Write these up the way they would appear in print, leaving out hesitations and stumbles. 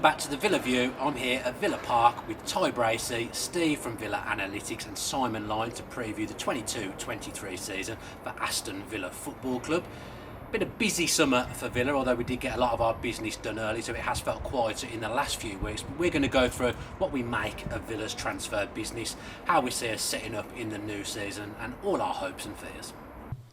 back to the Villa View. I'm here at Villa Park with Ty Bracey, Steve from Villa Analytics and Simon Lyne to preview the 22-23 season for Aston Villa Football Club. Been a busy summer for Villa, although we did get a lot of our business done early, so it has felt quieter in the last few weeks. But we're going to go through what we make of Villa's transfer business, how we see us setting up in the new season, and all our hopes and fears.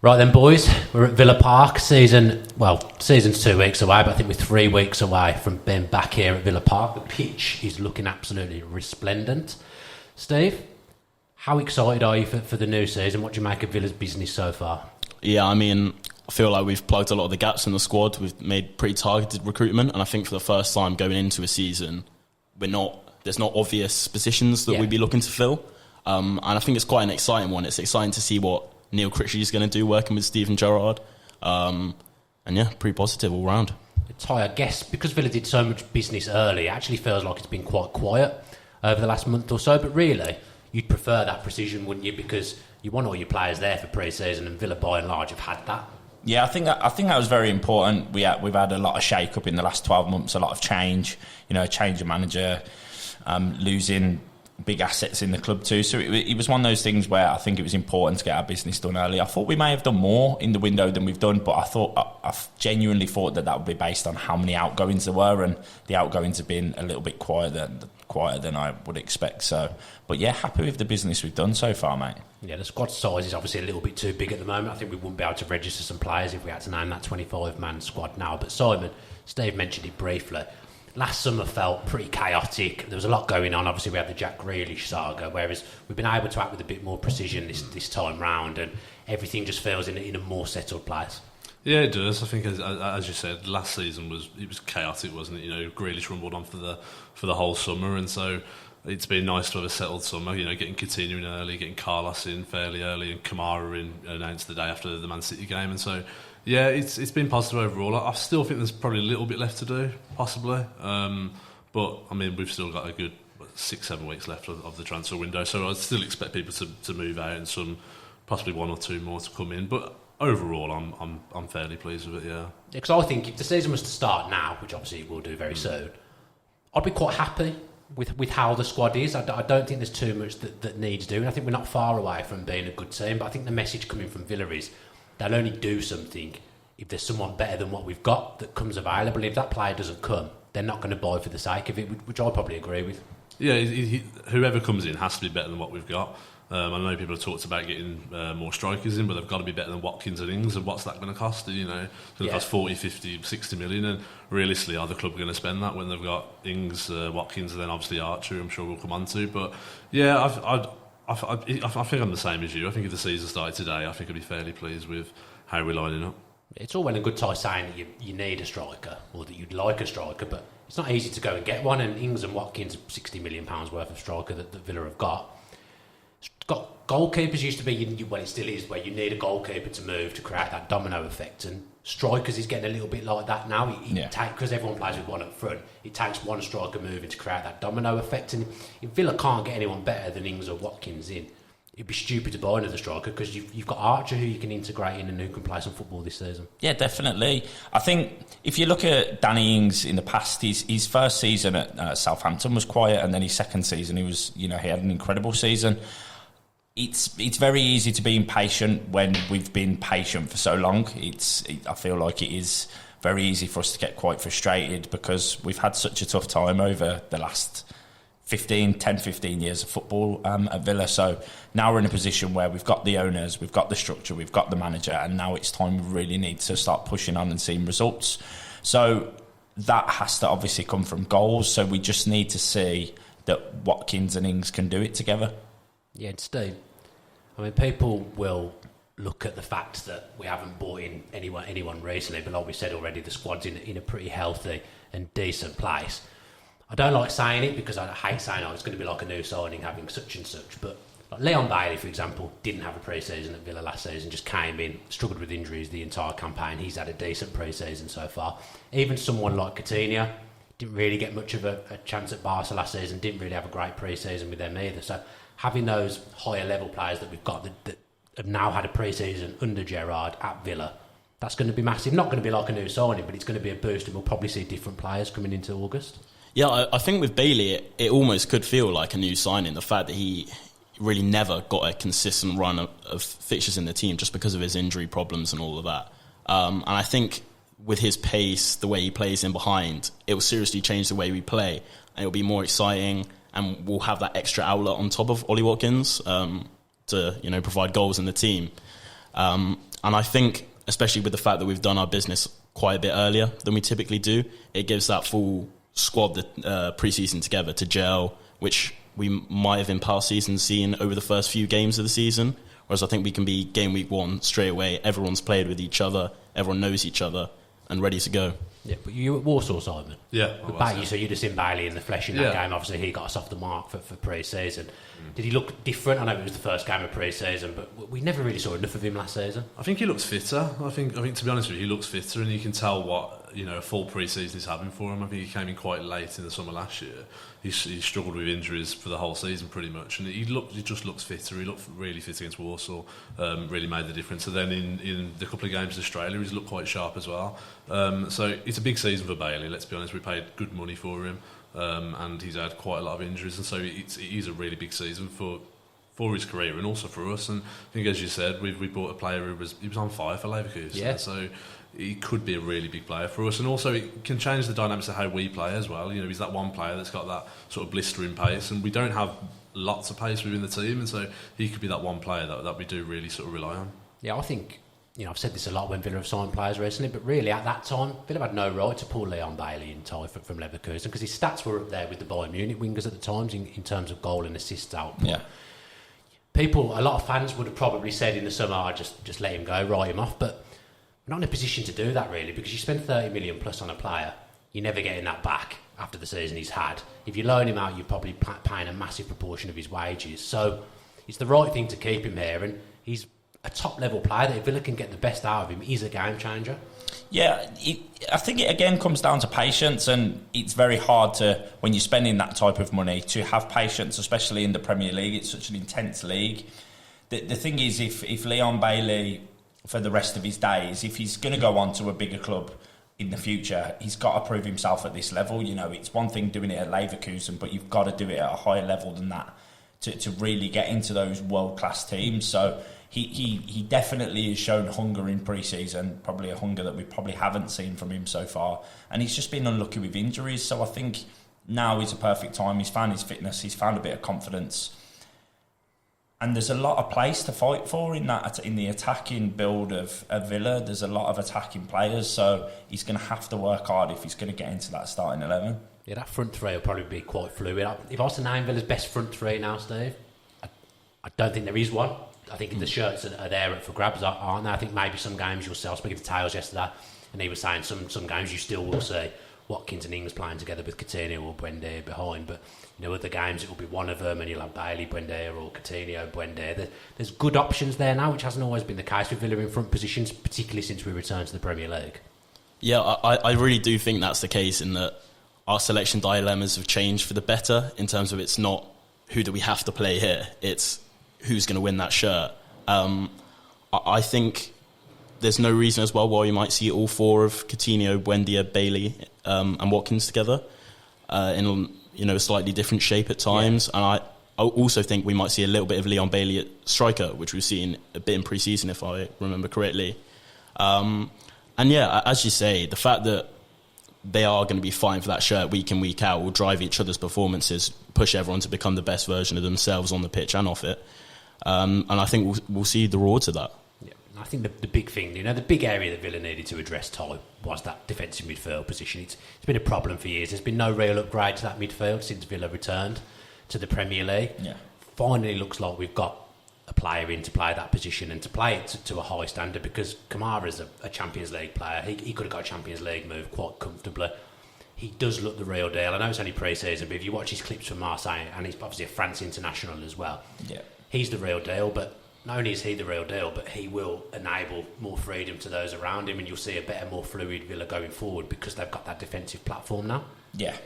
Right then, boys, we're at Villa Park. Season's 2 weeks away, but I think we're 3 weeks away from being back here at Villa Park. The pitch is looking absolutely resplendent. Steve, how excited are you for the new season? What do you make of Villa's business so far? Yeah, I mean, I feel like we've plugged a lot of the gaps in the squad. We've made pretty targeted recruitment, and I think for the first time going into a season, there's not obvious positions that we'd be looking to fill. And I think it's quite an exciting one. It's exciting to see what Neil Critchley is going to do working with Steven Gerrard. And yeah, pretty positive all round. Ty, I guess because Villa did so much business early, it actually feels like it's been quite quiet over the last month or so. But really, you'd prefer that precision, wouldn't you? Because you want all your players there for pre-season, and Villa, by and large, have had that. Yeah, I think that was very important. We've had a lot of shake-up in the last 12 months, a lot of change. Change of manager, losing big assets in the club too. So it was one of those things where I think it was important to get our business done early. I thought we may have done more in the window than we've done, but I genuinely thought that would be based on how many outgoings there were, and the outgoings have been a little bit quieter than I would expect. So, but yeah, happy with the business we've done so far, mate. Yeah, the squad size is obviously a little bit too big at the moment. I think we wouldn't be able to register some players if we had to name that 25-man squad now. But Simon, Steve mentioned it briefly. Last summer felt pretty chaotic. There was a lot going on. Obviously, we had the Jack Grealish saga, whereas we've been able to act with a bit more precision this time round, and everything just feels in a more settled place. Yeah, it does. I think, as you said, last season was chaotic, wasn't it? Grealish rumbled on for the whole summer, and so it's been nice to have a settled summer. Getting Coutinho in early, getting Carlos in fairly early, and Kamara in announced the day after the Man City game, and so. Yeah, it's been positive overall. I still think there's probably a little bit left to do, possibly. But, I mean, we've still got a good 6-7 weeks left of the transfer window, so I still expect people to move out and possibly one or two more to come in. But overall, I'm fairly pleased with it, yeah. Because I think if the season was to start now, which obviously it will do very soon, I'd be quite happy with how the squad is. I don't think there's too much that needs doing. I think we're not far away from being a good team, but I think the message coming from Villa is they'll only do something if there's someone better than what we've got that comes available. If that player doesn't come, they're not going to buy for the sake of it, which I probably agree with. Yeah, whoever comes in has to be better than what we've got. I know people have talked about getting more strikers in, but they've got to be better than Watkins and Ings, and what's that going to cost? It's going to cost 40, 50, 60 million, and realistically, are the club going to spend that when they've got Ings, Watkins, and then obviously Archer, I'm sure we'll come on to. But yeah, I think I'm the same as you. I think if the season started today, I think I'd be fairly pleased with how we're lining up. It's all well and good Ty saying that you need a striker or that you'd like a striker, but it's not easy to go and get one. And Ings and Watkins, £60 million worth of striker that Villa have got. Goalkeepers used to be, it still is, where you need a goalkeeper to move to create that domino effect. And strikers is getting a little bit like that now. Because everyone plays with one up front, it takes one striker moving to create that domino effect. And if Villa can't get anyone better than Ings or Watkins in, it'd be stupid to buy another striker because you've got Archer who you can integrate in and who can play some football this season. Yeah, definitely. I think if you look at Danny Ings in the past, his first season at Southampton was quiet, and then his second season he had an incredible season. It's very easy to be impatient when we've been patient for so long. I feel like it is very easy for us to get quite frustrated because we've had such a tough time over the last 15 years of football at Villa. So now we're in a position where we've got the owners, we've got the structure, we've got the manager, and now it's time we really need to start pushing on and seeing results. So that has to obviously come from goals. So we just need to see that Watkins and Ings can do it together. Yeah, and Steve, I mean, people will look at the fact that we haven't bought in anyone recently, but like we said already, the squad's in a pretty healthy and decent place. I don't like saying it because I hate saying, it's going to be like a new signing having such and such, but like Leon Bailey, for example, didn't have a pre-season at Villa last season, just came in, struggled with injuries the entire campaign. He's had a decent pre-season so far. Even someone like Coutinho didn't really get much of a chance at Barca last season, didn't really have a great pre-season with them either. So having those higher level players that we've got that have now had a pre-season under Gerrard at Villa, that's going to be massive. Not going to be like a new signing, but it's going to be a boost, and we'll probably see different players coming into August. Yeah, I think with Bailey, it almost could feel like a new signing. The fact that he really never got a consistent run of fixtures in the team just because of his injury problems and all of that. And I think with his pace, the way he plays in behind, it will seriously change the way we play. And it'll be more exciting, and we'll have that extra outlet on top of Ollie Watkins to provide goals in the team. And I think, especially with the fact that we've done our business quite a bit earlier than we typically do, it gives that full squad the pre-season together to gel, which we might have in past seasons seen over the first few games of the season. Whereas I think we can be game week 1 straight away. Everyone's played with each other, everyone knows each other, and ready to go. Yeah, but you were at Warsaw, Simon. Yeah. So you'd have seen Bailey in the flesh in that game. Obviously, he got us off the mark for pre-season. Did he look different? I know it was the first game of pre-season, but we never really saw enough of him last season. I think he looks fitter. I think to be honest with you, he looks fitter, and you can tell what a full pre-season is having for him. I think he came in quite late in the summer last year. He struggled with injuries for the whole season pretty much, and he just looks fitter. He looked really fit against Warsaw. Really made the difference. And then in the couple of games in Australia, he's looked quite sharp as well. So it's a big season for Bailey. Let's be honest, we paid good money for him, and he's had quite a lot of injuries, and so it is a really big season for his career and also for us. And I think, as you said, we bought a player who was on fire for Leverkusen. Yeah. So he could be a really big player for us, and also it can change the dynamics of how we play as well. He's that one player that's got that sort of blistering pace, and we don't have lots of pace within the team, and so he could be that one player that we do really sort of rely on. Yeah, I think, I've said this a lot when Villa have signed players recently, but really at that time, Villa had no right to pull Leon Bailey in tie from Leverkusen, because his stats were up there with the Bayern Munich wingers at the times in terms of goal and assist output. Yeah. A lot of fans would have probably said in the summer, just let him go, write him off, but we're not in a position to do that really, because you spend 30 million plus on a player, you're never getting that back after the season he's had. If you loan him out, you're probably paying a massive proportion of his wages. So it's the right thing to keep him here, and he's a top level player that if Villa can get the best out of him, he's a game changer. Yeah, I think it again comes down to patience, and it's very hard to, when you're spending that type of money, to have patience, especially in the Premier League. It's such an intense league. The thing is, if Leon Bailey, for the rest of his days, if he's going to go on to a bigger club in the future, he's got to prove himself at this level. It's one thing doing it at Leverkusen, but you've got to do it at a higher level than that to really get into those world-class teams. So he definitely has shown hunger in pre-season, probably a hunger that we probably haven't seen from him so far. And he's just been unlucky with injuries. So I think now is a perfect time. He's found his fitness. He's found a bit of confidence. And there's a lot of place to fight for in the attacking build of Villa. There's a lot of attacking players. So he's going to have to work hard if he's going to get into that starting 11. Yeah, that front three will probably be quite fluid. If I was to name Villa's best front three now, Steve, I don't think there is one. I think the shirts are there for grabs, aren't they? I think maybe some games you'll see. I was speaking to Tails yesterday, and he was saying some games you still will see Watkins and Ings playing together with Coutinho or Buendia behind. But other games it will be one of them, and you'll have Bailey, Buendia, or Coutinho, Buendia. There's good options there now, which hasn't always been the case with Villa in front positions, particularly since we returned to the Premier League. Yeah, I really do think that's the case, in that our selection dilemmas have changed for the better, in terms of it's not who do we have to play here, it's who's going to win that shirt. I think there's no reason as well why you might see all four of Coutinho, Buendia, Bailey and Watkins together in a slightly different shape at times. Yeah. And I also think we might see a little bit of Leon Bailey at striker, which we've seen a bit in pre-season, if I remember correctly. And yeah, as you say, the fact that they are going to be fighting for that shirt week in, week out will drive each other's performances, push everyone to become the best version of themselves on the pitch and off it. And I think we'll see the rewards of that. Yeah, I think the big thing, the big area that Villa needed to address, Ty, was that defensive midfield position. It's been a problem for years. There's been no real upgrade to that midfield since Villa returned to the Premier League. Yeah. Finally looks like we've got a player in to play that position and to play it to a high standard, because Kamara's a Champions League player. He could have got a Champions League move quite comfortably. He does look the real deal. I know it's only pre-season, but if you watch his clips from Marseille, and he's obviously a France international as well, he's the real deal. But not only is he the real deal, but he will enable more freedom to those around him, and you'll see a better, more fluid Villa going forward because they've got that defensive platform now. Yeah.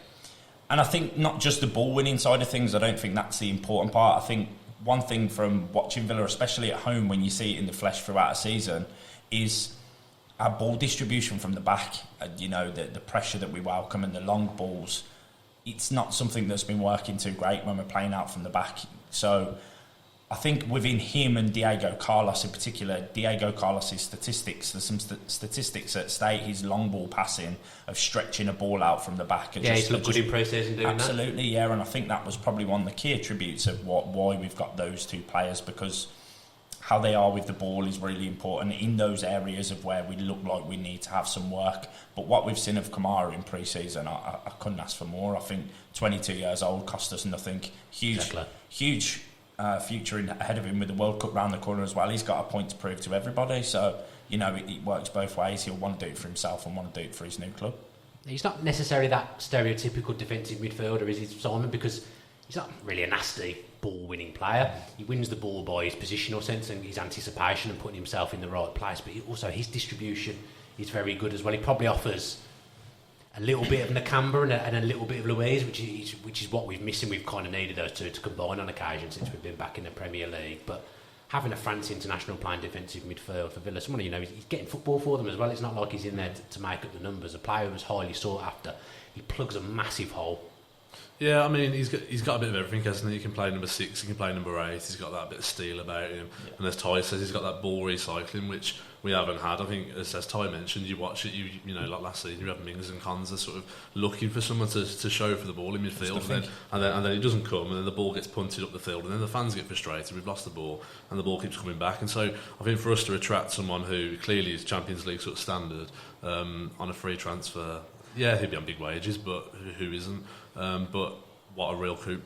And I think not just the ball winning side of things, I don't think that's the important part. I think one thing from watching Villa, especially at home when you see it in the flesh throughout a season, is our ball distribution from the back. The pressure that we welcome and the long balls. it's not something that's been working too great when we're playing out from the back. So I think within him and Diego Carlos in particular, Diego Carlos' statistics, there's some statistics that state his long ball passing of stretching a ball out from the back. He's looked good in pre-season doing absolutely, yeah, and I think that was probably one of the key attributes of why we've got those two players, because how they are with the ball is really important in those areas of where we look like we need to have some work. But what we've seen of Kamara in pre-season, I couldn't ask for more. I think 22 years old, cost us nothing. Huge future ahead of him with the World Cup round the corner as well. He's got a point to prove to everybody, so it works both ways. He'll want to do it for himself and want to do it for his new club. He's not necessarily that stereotypical defensive midfielder, is he, Simon? Because he's not really a nasty ball-winning player. He wins the ball by his positional sense and his anticipation and putting himself in the right place, but also his distribution is very good as well. He probably offers a little bit of Nakamba and a little bit of Louise, which is what we've missing. We've kind of needed those two to combine on occasion since we've been back in the Premier League. But having a France international playing defensive midfield for Villa, someone he's getting football for them as well. It's not like he's in there to make up the numbers. A player who's highly sought after. He plugs a massive hole. Yeah, I mean, he's got a bit of everything, hasn't he? He can play number 6, he can play number 8, he's got that bit of steel about him. Yeah. And as Ty says, he's got that ball recycling, which we haven't had. I think, as Ty mentioned, you watch it, you know, like last season, you have Mings and Konza sort of looking for someone to show for the ball in midfield, and then it doesn't come, and then the ball gets punted up the field, and then the fans get frustrated, we've lost the ball, and the ball keeps coming back. And so I think for us to attract someone who clearly is Champions League sort of standard on a free transfer, yeah, he'd be on big wages, but who isn't? But what a real coup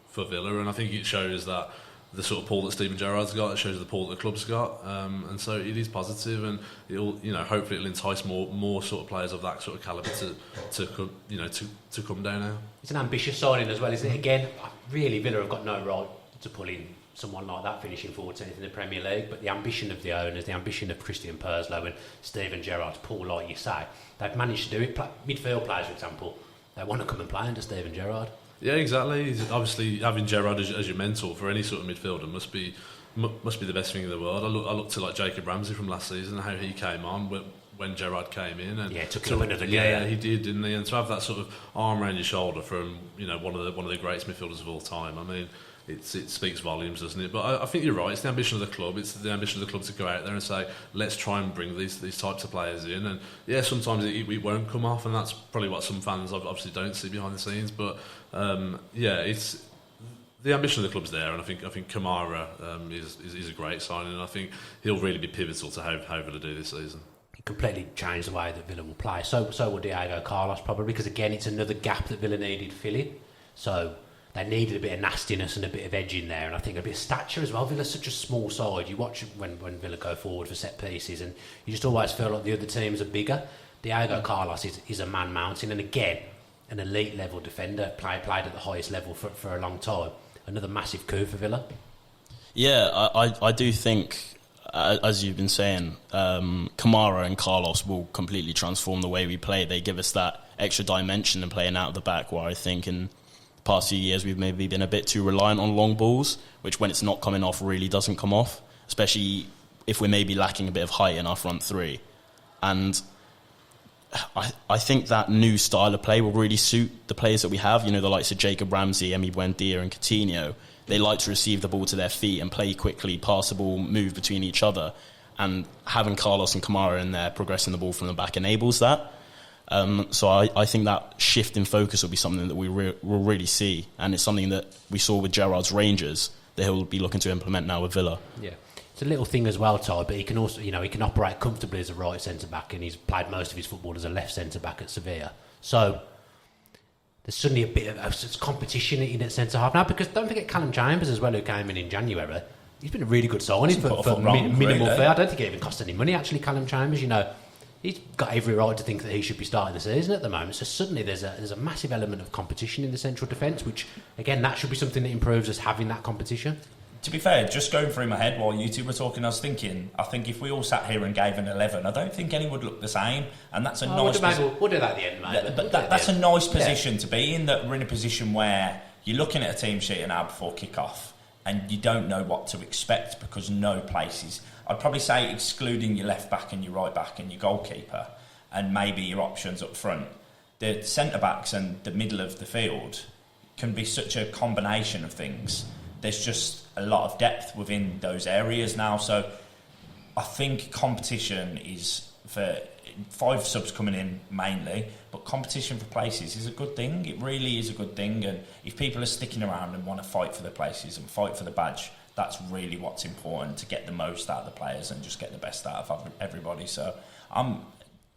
for Villa, and I think it shows that the sort of pull that Steven Gerrard's got, it shows the pull that the club's got, and so it is positive, and it'll, hopefully it'll entice more sort of players of that sort of calibre to come down now. It's an ambitious signing as well, isn't it? Again, really, Villa have got no right to pull in someone like that finishing 14th in the Premier League, but the ambition of the owners, the ambition of Christian Purslow and Steven Gerrard's pull, like you say, they've managed to do it. Midfield players, for example, they want to come and play under Steven Gerrard. Yeah, exactly. Obviously, having Gerrard as your mentor for any sort of midfielder must be the best thing in the world. I look to like Jacob Ramsey from last season, how he came on when Gerrard came in, and took him another gear. Yeah, he did, didn't he? And to have that sort of arm around your shoulder from one of the greatest midfielders of all time, I mean, it speaks volumes, doesn't it? But I think you're right. It's the ambition of the club. It's the ambition of the club to go out there and say, let's try and bring these types of players in. And yeah, sometimes it won't come off, and that's probably what some fans obviously don't see behind the scenes. But it's the ambition of the club's there, and I think Kamara is a great signing, and I think he'll really be pivotal to how Villa do this season. It completely changed the way that Villa will play. So will Diego Carlos probably, because again, it's another gap that Villa needed filling. So they needed a bit of nastiness and a bit of edge in there, and I think a bit of stature as well. Villa's such a small side. You watch when Villa go forward for set pieces, and you just always feel like the other teams are bigger. Diego Carlos is a man mountain, and again, an elite level defender, played at the highest level for a long time. Another massive coup for Villa. Yeah, I do think, as you've been saying, Kamara and Carlos will completely transform the way we play. They give us that extra dimension in playing out of the back, where I think in past few years we've maybe been a bit too reliant on long balls, which when it's not coming off really doesn't come off, especially if we're maybe lacking a bit of height in our front three. And I think that new style of play will really suit the players that we have, the likes of Jacob Ramsey, Emi Buendia and Coutinho. They like to receive the ball to their feet and play quickly, pass the ball, move between each other, and having Carlos and Kamara in there progressing the ball from the back enables that. So I think that shift in focus will be something that we will really see, and it's something that we saw with Gerrard's Rangers that he'll be looking to implement now with Villa. Yeah, it's a little thing as well, Ty, but he can also, he can operate comfortably as a right centre-back, and he's played most of his football as a left centre-back at Sevilla. So there's suddenly a bit of competition in at centre-half now, because don't forget Callum Chambers as well, who came in January. He's been a really good signing for minimal fee. I don't think it even cost any money, actually, Callum Chambers, He's got every right to think that he should be starting the season at the moment. So suddenly there's a massive element of competition in the central defence, which, again, that should be something that improves us having that competition. To be fair, just going through my head while you two were talking, I think if we all sat here and gave an 11, I don't think any would look the same. And that's a nice position. We'll do that at the end, mate. But that's a nice position to be in, that we're in a position where you're looking at a team sheet an hour before kick-off and you don't know what to expect, because no places. I'd probably say, excluding your left back and your right back and your goalkeeper and maybe your options up front, the centre-backs and the middle of the field can be such a combination of things. There's just a lot of depth within those areas now. So I think competition is for 5 subs coming in mainly, but competition for places is a good thing. It really is a good thing. And if people are sticking around and want to fight for the places and fight for the badge, that's really what's important, to get the most out of the players and just get the best out of everybody. So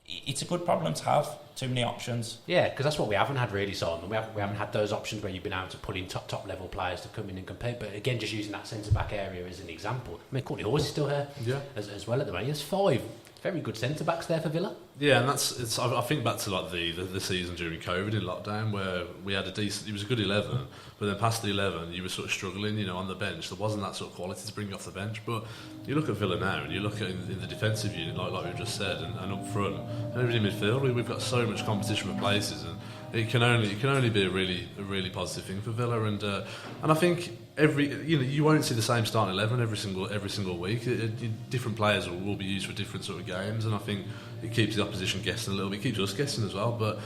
it's a good problem to have, too many options. Yeah, because that's what we haven't had really, Simon. We haven't had those options where you've been able to pull in top level players to come in and compete. But again, just using that centre back area as an example, I mean, Courtney Hawes is still here as well at the moment. There's 5 very good centre backs there for Villa. Yeah, and I think back to like the season during COVID in lockdown, where we had it was a good 11, but then past the 11 you were sort of struggling, you know, on the bench. There wasn't that sort of quality to bring you off the bench. But you look at Villa now, and you look at in the defensive unit, like we've just said, and up front, and even in midfield, we've got so much competition for places, and it can only be a really positive thing for Villa. And I think you won't see the same starting 11 every single week. Different players will be used for different sort of games, and I think it keeps the opposition guessing a little bit. It keeps us guessing as well, but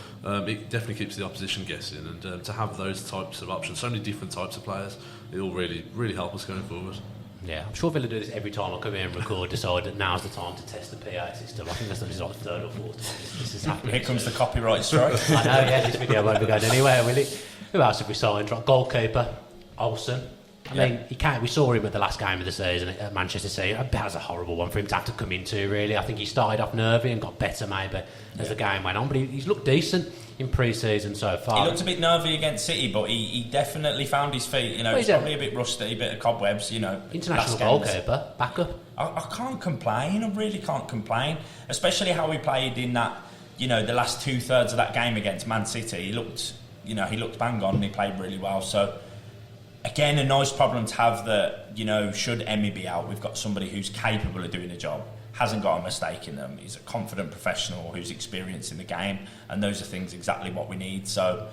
it definitely keeps the opposition guessing. And to have those types of options, so many different types of players, it will really help us going forward. Yeah, I'm sure Villa do this every time I come here and record, decide that now's the time to test the PA system. I think that's like the 3rd or 4th time this is happening. Here comes the copyright strike. I know, yeah, this video won't be going anywhere, will it? Who else have we signed? Goalkeeper, Olsen. I mean, we saw him at the last game of the season at Manchester City. That was a horrible one for him to have to come into, really. I think he started off nervy and got better maybe as the game went on, but he's looked decent in pre-season so far. He looked a bit nervy against City, but he definitely found his feet. You know, he's probably a bit rusty, a bit of cobwebs, you know. International goalkeeper, backup. I can't complain. I really can't complain, especially how he played in that, you know, the last 2/3 of that game against Man City. He looked bang on and he played really well. So again, a nice problem to have that, you know, should Emmy be out, we've got somebody who's capable of doing a job, hasn't got a mistake in them, he's a confident professional who's experienced in the game, and those are things exactly what we need. So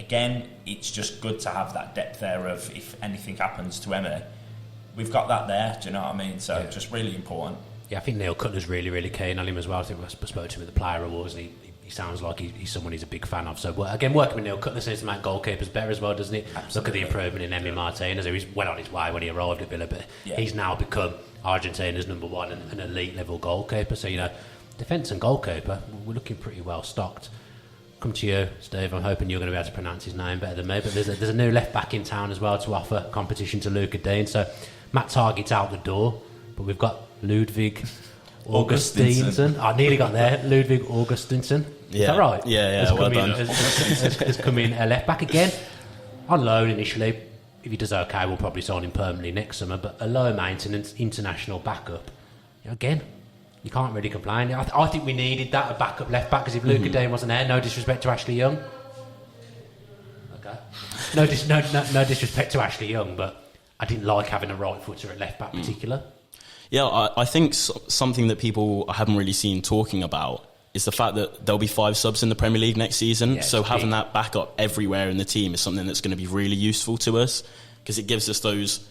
again, it's just good to have that depth there of if anything happens to Emmy, we've got that there, do you know what I mean? So just really important. Yeah, I think Neil Cutler's really keen on him as well. I think I spoke to him at the Player Awards, and he sounds like he's someone he's a big fan of. So again, working with Neil Cutler seems to make goalkeepers better as well, doesn't it? Absolutely. Look at the improvement in Emmy Martinez. He was well on his way when he arrived at Villa, but he's now become Argentina's number 1 and an elite level goalkeeper. So, you know, defence and goalkeeper, we're looking pretty well stocked. Come to you, Steve. I'm hoping you're going to be able to pronounce his name better than me. But there's a new left back in town as well to offer competition to Luca Dean. So Matt Target's out the door, but we've got Ludwig Augustinsson. I nearly got there. Ludwig Augustinsson. Is that right? Yeah, well done. Has come in a left back again on loan initially. If he does okay, we'll probably sign him permanently next summer. But a low maintenance international backup. Again, you can't really complain. I think we needed that, a backup left back, because if Luca Dean wasn't there, no disrespect to Ashley Young. Okay. No disrespect to Ashley Young, but I didn't like having a right footer at left back particular. Yeah, I think something that people I haven't really seen talking about is the fact that there'll be 5 subs in the Premier League next season. So having that backup everywhere in the team is something that's going to be really useful to us, because it gives us those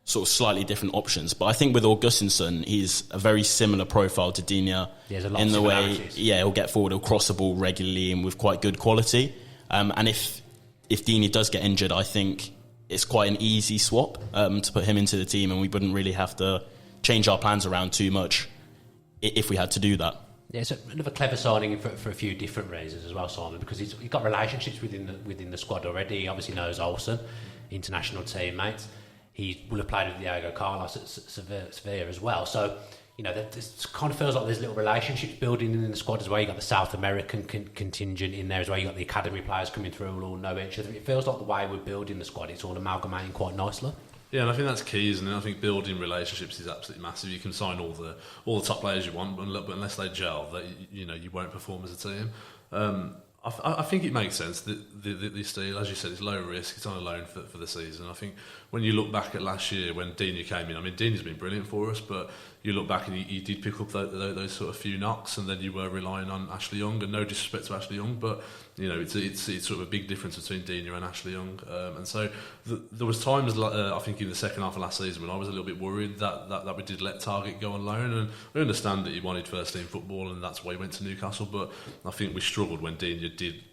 sort of slightly different options. But I think with Augustinsson, he's a very similar profile to Digne in the way, he'll get forward, he'll cross the ball regularly and with quite good quality. And if Digne does get injured, I think it's quite an easy swap to put him into the team, and we wouldn't really have to change our plans around too much if we had to do that. Yeah, it's another clever signing for a few different reasons as well, Simon, because he's got relationships within the squad already. He obviously knows Olsen, international teammates. He will have played with Diego Carlos at Sevilla as well. So, you know, it kind of feels like there's little relationships building in the squad as well. You've got the South American contingent in there as well. You've got the academy players coming through who all know each other. It feels like the way we're building the squad, it's all amalgamating quite nicely. Yeah, and I think that's key, isn't it? I think building relationships is absolutely massive. You can sign all the top players you want, but unless they gel, you won't perform as a team. I think it makes sense. This deal, as you said, is low risk. It's on a loan for the season. I think when you look back at last year when Digne came in, I mean, Digne's been brilliant for us, but you look back and he did pick up those sort of few knocks, and then you were relying on Ashley Young. And no disrespect to Ashley Young, but you know, it's sort of a big difference between Digne and Ashley Young. And so there was times, I think in the second half of last season, when I was a little bit worried that we did let Target go on loan. And I understand that he wanted first team football, and that's why he went to Newcastle. But I think we struggled when Digne did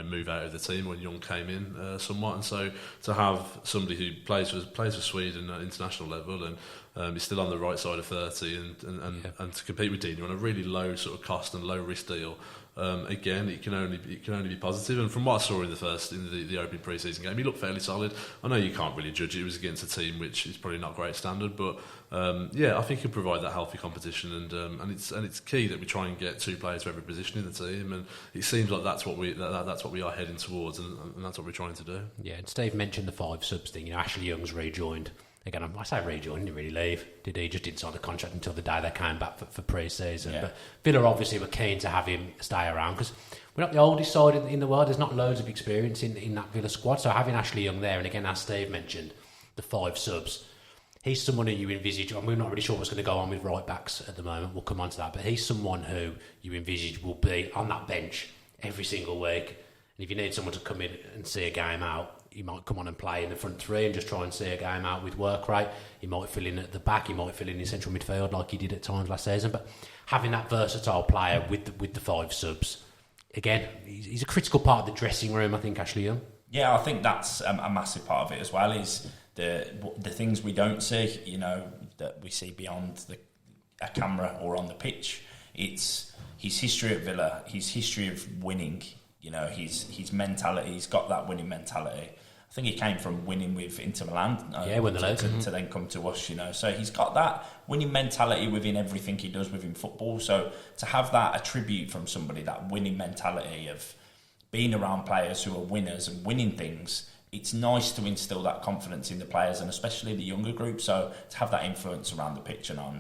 move out of the team when Young came in somewhat, and so to have somebody who plays for Sweden at international level and is still on the right side of 30 and to compete with Dino on a really low sort of cost and low risk deal. Again, it can only be positive. And from what I saw in the opening pre-season game, he looked fairly solid. I know you can't really judge it. It was against a team which is probably not great standard, but I think he'll provide that healthy competition. And it's key that we try and get 2 players for every position in the team. And it seems like that's what we are heading towards, and that's what we're trying to do. Yeah, and Steve mentioned the 5 subs thing. Ashley Young's rejoined. Again, I say rejoined, didn't really leave, did he? Just didn't sign the contract until the day they came back for pre-season. Yeah. But Villa obviously were keen to have him stay around because we're not the oldest side in the world. There's not loads of experience in that Villa squad. So having Ashley Young there, and again, as Steve mentioned, the 5 subs, he's someone who you envisage, and we're not really sure what's going to go on with right-backs at the moment. We'll come on to that. But he's someone who you envisage will be on that bench every single week. And if you need someone to come in and see a game out, he might come on and play in the front 3 and just try and see a game out with work rate. He might fill in at the back. He might fill in central midfield like he did at times last season. But having that versatile player with the 5 subs, again, he's a critical part of the dressing room, I think, Ashley Young. Yeah, I think that's a massive part of it as well, is the things we don't see, that we see beyond a camera or on the pitch. It's his history at Villa, his history of winning, his mentality. He's got that winning mentality. I think he came from winning with Inter Milan when to then come to us, So he's got that winning mentality within everything he does within football. So to have that attribute from somebody, that winning mentality of being around players who are winners and winning things, it's nice to instill that confidence in the players and especially the younger group. So to have that influence around the pitch and on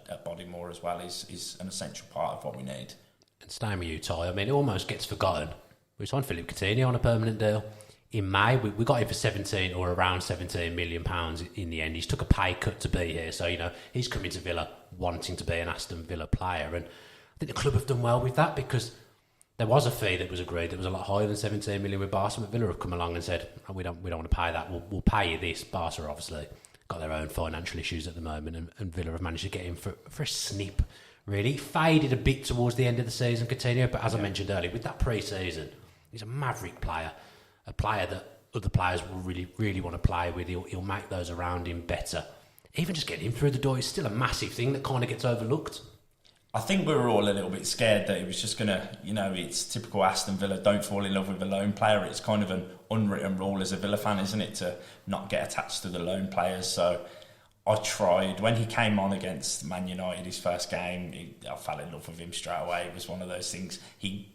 at Bodymore as well is an essential part of what we need. And staying with you, Ty, I mean, it almost gets forgotten. We signed Philip Coutinho on a permanent deal. In May, we got him for 17 or around £17 million in the end. He's took a pay cut to be here. So, he's coming to Villa wanting to be an Aston Villa player. And I think the club have done well with that because there was a fee that was agreed that was a lot higher than 17 million with Barca. But Villa have come along and said, we don't want to pay that. We'll pay you this. Barca obviously got their own financial issues at the moment. And Villa have managed to get him for a snip, really. He faded a bit towards the end of the season, Coutinho. But as I mentioned earlier, with that pre-season, he's a maverick player. A player that other players will really, really want to play with. He'll make those around him better. Even just getting him through the door is still a massive thing that kind of gets overlooked. I think we were all a little bit scared that it was just going to, it's typical Aston Villa, don't fall in love with a loan player. It's kind of an unwritten rule as a Villa fan, isn't it, to not get attached to the loan players. So I tried. When he came on against Man United, his first game, I fell in love with him straight away. It was one of those things. He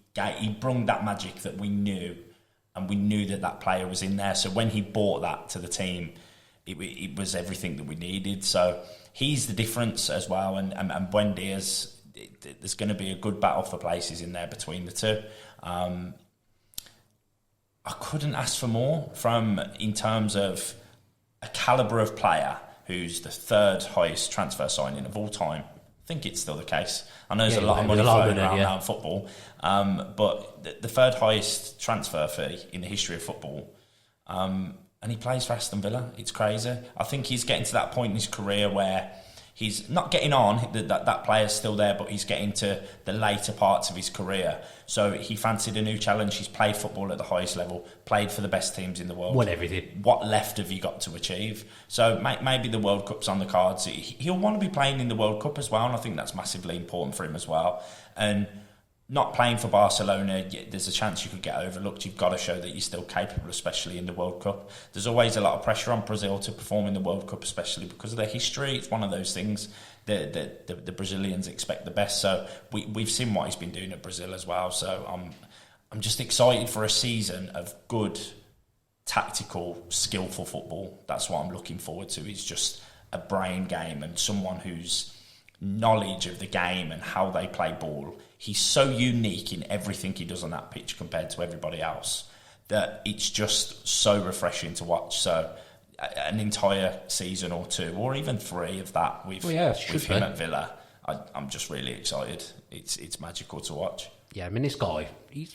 brought that magic that we knew, and we knew that player was in there. So when he brought that to the team, it was everything that we needed. So he's the difference as well. And Buendia's, there's going to be a good battle for places in there between the two. I couldn't ask for more in terms of a calibre of player who's the 3rd highest transfer signing of all time. I think it's still the case. I know there's a lot of money floating around football, but the 3rd highest transfer fee in the history of football, and he plays for Aston Villa. It's crazy. I think he's getting to that point in his career where he's not getting on, that player's still there, but he's getting to the later parts of his career. So he fancied a new challenge. He's played football at the highest level, played for the best teams in the world. Won everything. What left have you got to achieve? So maybe the World Cup's on the cards. He'll want to be playing in the World Cup as well, and I think that's massively important for him as well. And not playing for Barcelona, there's a chance you could get overlooked. You've got to show that you're still capable, especially in the World Cup. There's always a lot of pressure on Brazil to perform in the World Cup, especially because of their history. It's one of those things that the Brazilians expect the best. So we've seen what he's been doing at Brazil as well. So I'm just excited for a season of good, tactical, skillful football. That's what I'm looking forward to. It's just a brain game and someone whose knowledge of the game and how they play ball. He's so unique in everything he does on that pitch compared to everybody else that it's just so refreshing to watch. So an entire season or 2 or even 3 of that with him at Villa, I'm just really excited. It's magical to watch. Yeah, I mean, this guy, he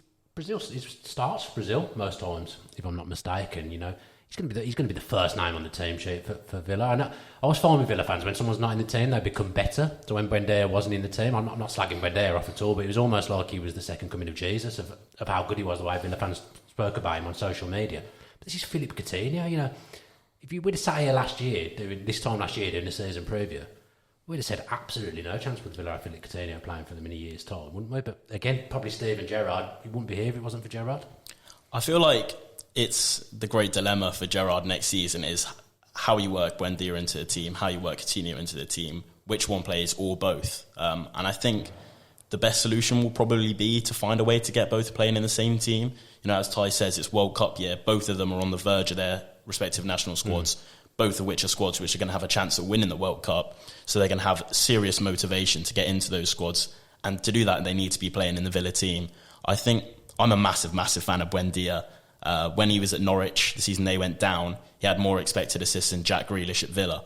starts for Brazil most times, if I'm not mistaken. he's going to be the first name on the team sheet for Villa. And I was fine with Villa fans when someone's not in the team, they become better. So when Buendia wasn't in the team, I'm not slagging Buendia off at all, but it was almost like he was the second coming of Jesus of how good he was, the way Villa fans spoke about him on social media. But this is Philippe Coutinho, you know. If you would have sat here doing the season preview, we'd have said absolutely no chance with Villa or Philippe Coutinho playing for them in a year's time, wouldn't we? But again, probably Steve and Gerrard, he wouldn't be here if it wasn't for Gerrard. I feel like it's the great dilemma for Gerrard next season is how you work Buendia into the team, how you work Coutinho into the team, which one plays or both. And I think the best solution will probably be to find a way to get both playing in the same team. You know, as Ty says, it's World Cup year. Both of them are on the verge of their respective national squads, both of which are squads which are going to have a chance of winning the World Cup. So they're going to have serious motivation to get into those squads. And to do that, they need to be playing in the Villa team. I think I'm a massive, massive fan of Buendia. When he was at Norwich, the season they went down, he had more expected assists than Jack Grealish at Villa,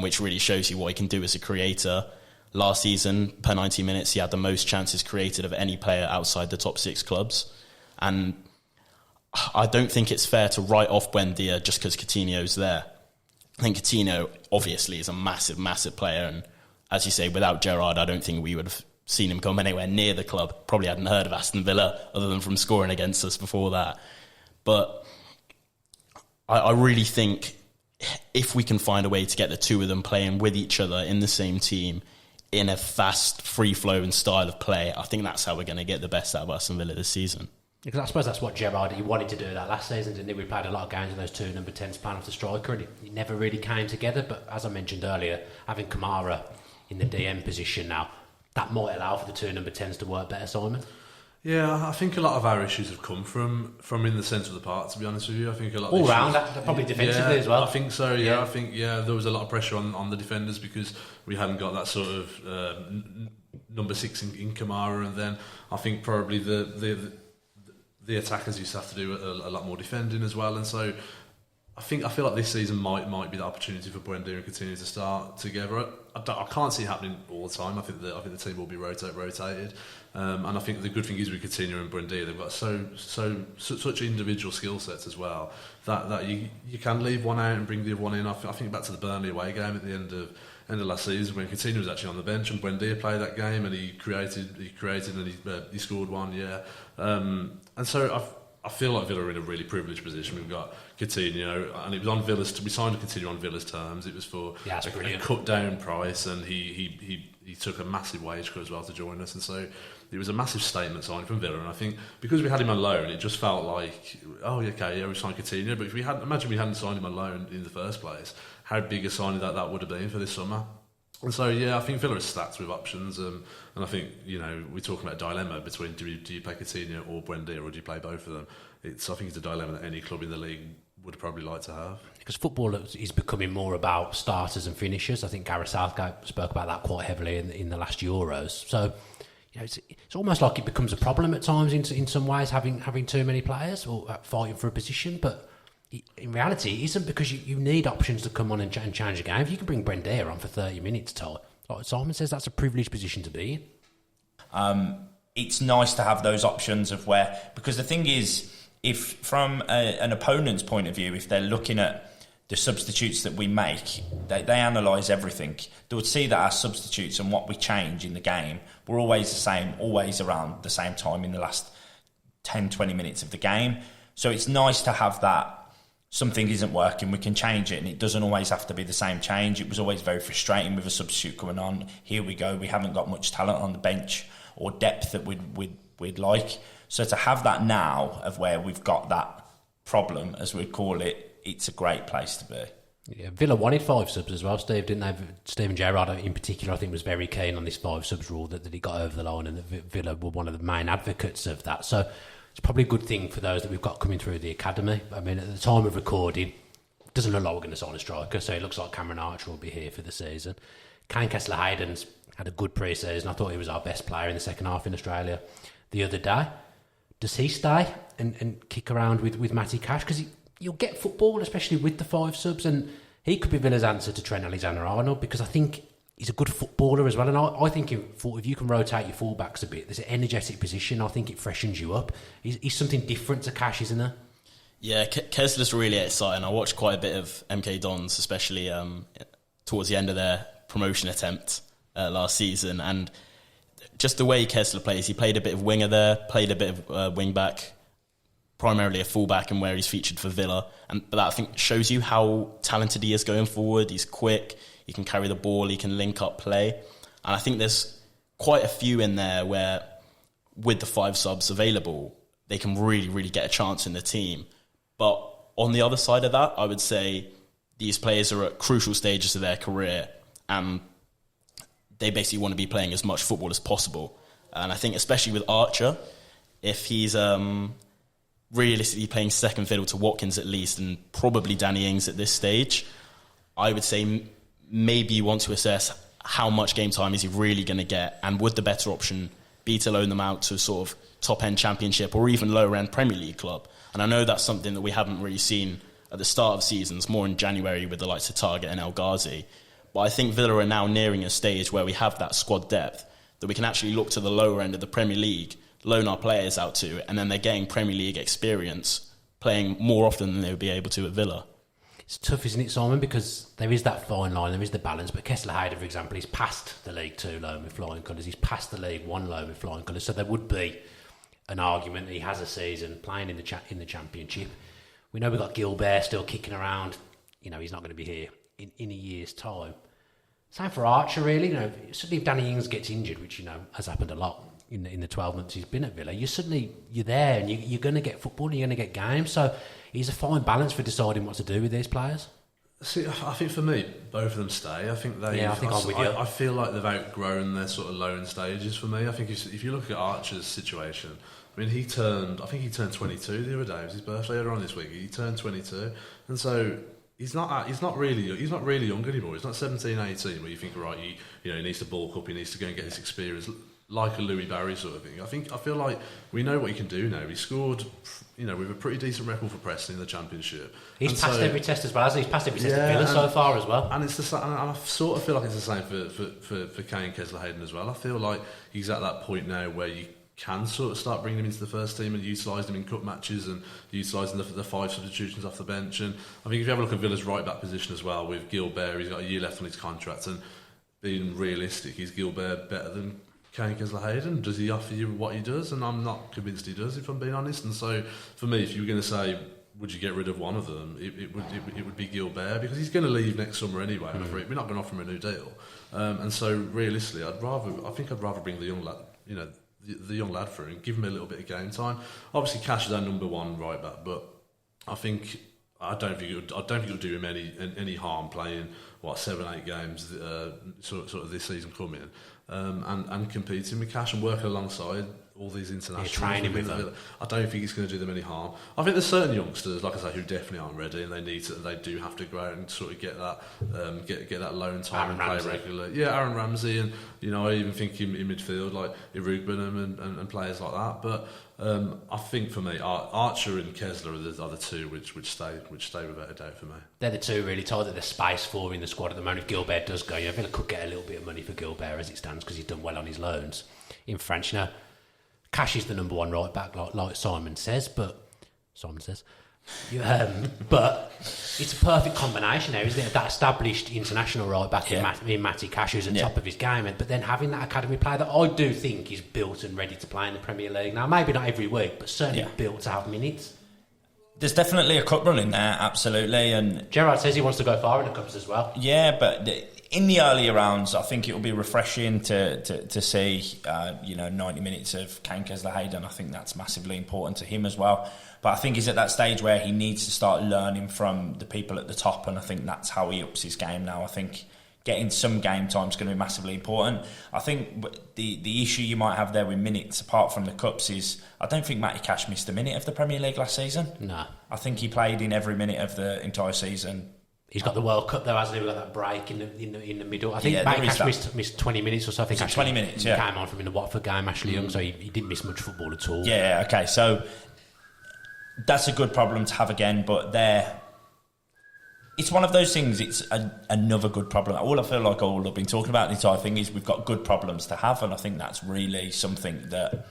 which really shows you what he can do as a creator. Last season, per 90 minutes, he had the most chances created of any player outside the top 6 clubs. And I don't think it's fair to write off Buendia just because Coutinho's there. I think Coutinho, obviously, is a massive, massive player. And as you say, without Gerrard, I don't think we would have seen him come anywhere near the club. Probably hadn't heard of Aston Villa other than from scoring against us before that. But I really think if we can find a way to get the two of them playing with each other in the same team in a fast, free-flowing style of play, I think that's how we're going to get the best out of Aston Villa this season. Because I suppose that's what Gerrard, he wanted to do that last season, didn't he? We played a lot of games with those two number 10s playing off the striker, and it never really came together. But as I mentioned earlier, having Kamara in the DM position now, that might allow for the two number 10s to work better, Simon. Yeah, I think a lot of our issues have come from in the centre of the park, to be honest with you. I think a lot of all round, probably defensively as well. I think so, yeah. I think, there was a lot of pressure on the defenders because we hadn't got that sort of number 6 in Kamara, and then I think probably the attackers used to have to do a lot more defending as well, and so I feel like this season might be the opportunity for Buendia and Coutinho to start together. I can't see it happening all the time. I think the team will be rotated, and I think the good thing is with Coutinho and Buendia, they've got such individual skill sets as well that you can leave one out and bring the other one in. I think back to the Burnley away game at the end of last season when Coutinho was actually on the bench and Buendia played that game and he created and he scored one. And so I feel like Villa are in a really privileged position. We've got Coutinho, and it was on Villa's. We signed Coutinho on Villa's terms. It was for a cut down price, and he took a massive wage cut as well to join us. And so it was a massive statement signing from Villa. And I think because we had him on loan, it just felt like, we signed Coutinho. But if we hadn't signed him on loan in the first place, how big a signing that would have been for this summer. And so, I think Villa is stacked with options, and I think, we're talking about a dilemma between do you play Coutinho or Buendia, or do you play both of them? I think it's a dilemma that any club in the league would probably like to have. Because football is becoming more about starters and finishers. I think Gareth Southgate spoke about that quite heavily in the last Euros. So, it's almost like it becomes a problem at times in some ways, having too many players or fighting for a position, but in reality, it isn't, because you need options to come on and change the game. If you can bring Buendia on for 30 minutes, like Simon says, that's a privileged position to be in. It's nice to have those options of where, because the thing is, if from an opponent's point of view, if they're looking at the substitutes that we make, they analyse everything. They would see that our substitutes and what we change in the game were always the same, always around the same time in the last 10, 20 minutes of the game. So it's nice to have that. Something isn't working, we can change it, and it doesn't always have to be the same change. It was always very frustrating with a substitute coming on. Here we go, we haven't got much talent on the bench or depth that we'd like. So to have that now, of where we've got that problem, as we call it, it's a great place to be. Yeah, Villa wanted 5 subs as well, Steve, didn't they? Steven Gerrard in particular, I think, was very keen on this 5 subs rule that he got over the line, and that Villa were one of the main advocates of that. So it's probably a good thing for those that we've got coming through the academy. I mean, at the time of recording, it doesn't look like we're going to sign a striker, so it looks like Cameron Archer will be here for the season. Kane Kessler-Hayden's had a good pre-season. I thought he was our best player in the second half in Australia the other day. Does he stay and kick around with Matty Cash? Because you'll get football, especially with the 5 subs, and he could be Villa's answer to Trent Alexander-Arnold, because I think he's a good footballer as well, and I think if you can rotate your fullbacks a bit, there's an energetic position. I think it freshens you up. He's something different to Cash, isn't there? Yeah, Kessler's really exciting. I watched quite a bit of MK Dons, especially towards the end of their promotion attempt last season, and just the way Kessler plays, he played a bit of winger there, played a bit of wing back, primarily a fullback, and where he's featured for Villa. But that, I think, shows you how talented he is going forward. He's quick, he can carry the ball, he can link up play. And I think there's quite a few in there where, with the 5 subs available, they can really, really get a chance in the team. But on the other side of that, I would say these players are at crucial stages of their career, and they basically want to be playing as much football as possible. And I think especially with Archer, if he's realistically playing second fiddle to Watkins at least, and probably Danny Ings at this stage, I would say maybe you want to assess how much game time is he really going to get, and would the better option be to loan them out to a sort of top-end Championship or even lower-end Premier League club. And I know that's something that we haven't really seen at the start of seasons, more in January with the likes of Target and El Ghazi. But I think Villa are now nearing a stage where we have that squad depth that we can actually look to the lower end of the Premier League, loan our players out to, and then they're getting Premier League experience, playing more often than they would be able to at Villa. It's tough, isn't it, Simon? Because there is that fine line, there is the balance. But Kessler Hayden, for example, he's passed the League 2 loan with flying colours. He's passed the League 1 loan with flying colours. So there would be an argument that he has a season playing in the Championship. We know we've got Gilbert still kicking around. You know, he's not going to be here in a year's time. Same for Archer, really. You know, suddenly if Danny Ings gets injured, which, you know, has happened a lot in the 12 months he's been at Villa, you're there and you're going to get football and you're going to get games. So he's a fine balance for deciding what to do with these players. See, I think for me, both of them stay. I think they. Yeah, I think I'm with you. I feel like they've outgrown their sort of loan stages for me. I think if you look at Archer's situation, I mean, I think he turned 22 the other day. It was his birthday earlier on this week. He turned 22, and so he's not really young anymore. He's not 17, 18, where you think, right, he needs to bulk up, he needs to go and get this experience, like a Louis Barry sort of thing. I feel like we know what he can do now. He scored, with a pretty decent record for Preston in the Championship. He's passed every test as well, hasn't he? He's passed every test at Villa so far as well. And it's the same, and I sort of feel like it's the same for Kane Kessler Hayden as well. I feel like he's at that point now where you can sort of start bringing him into the first team and utilise him in cup matches and utilising the 5 substitutions off the bench. And I think if you have a look at Villa's right back position as well, with Gilbert, he's got a year left on his contract, and being realistic, is Gilbert better than Kane Kessler Hayden? Does he offer you what he does? And I'm not convinced he does, if I'm being honest. And so for me, if you were going to say, would you get rid of one of them, it would be Gilbert, because he's going to leave next summer anyway. We're not going to offer him a new deal. And so realistically, I think I'd rather bring the young lad, the young lad through and give him a little bit of game time. Obviously, Cash is our number one right back, but I don't think it would do him any harm playing 7-8 games sort of this season coming, and competing with Cash and working alongside all these internationals. Training with them. I don't think it's going to do them any harm. I think there's certain youngsters, like I say, who definitely aren't ready, and they do have to go out and sort of get that loan time and play regularly. Yeah, Aaron Ramsey, and I even think in midfield like Irugben and players like that. But I think for me, Archer and Kessler are the two which stay without a doubt for me. They're the two really tight that there's space for in the squad at the moment. If Gilbert does go, Villa could get a little bit of money for Gilbert as it stands, because he's done well on his loans in France. Cash is the number one right back, like Simon says. But it's a perfect combination there, isn't it? That established international right back in Matty Cash, who's at the top of his game, but then having that academy player that I do think is built and ready to play in the Premier League. Now, maybe not every week, but certainly built to have minutes. There's definitely a cup run in there, absolutely. And Gerrard says he wants to go far in the cups as well. Yeah, but in the earlier rounds, I think it will be refreshing to see 90 minutes of Kane Kessler Hayden. I think that's massively important to him as well. But I think he's at that stage where he needs to start learning from the people at the top, and I think that's how he ups his game now. I think getting some game time is going to be massively important. I think the issue you might have there with minutes, apart from the cups, is I don't think Matty Cash missed a minute of the Premier League last season. No. I think he played in every minute of the entire season. He's got the World Cup though, hasn't he? We've got that break in the middle. I think Matty Cash missed 20 minutes or so. I think 20 minutes, yeah. Came on from in the Watford game, Ashley Young, so he didn't miss much football at all. Yeah, okay, so that's a good problem to have again, but it's one of those things, it's another good problem. All I've been talking about the entire thing is we've got good problems to have, and I think that's really something that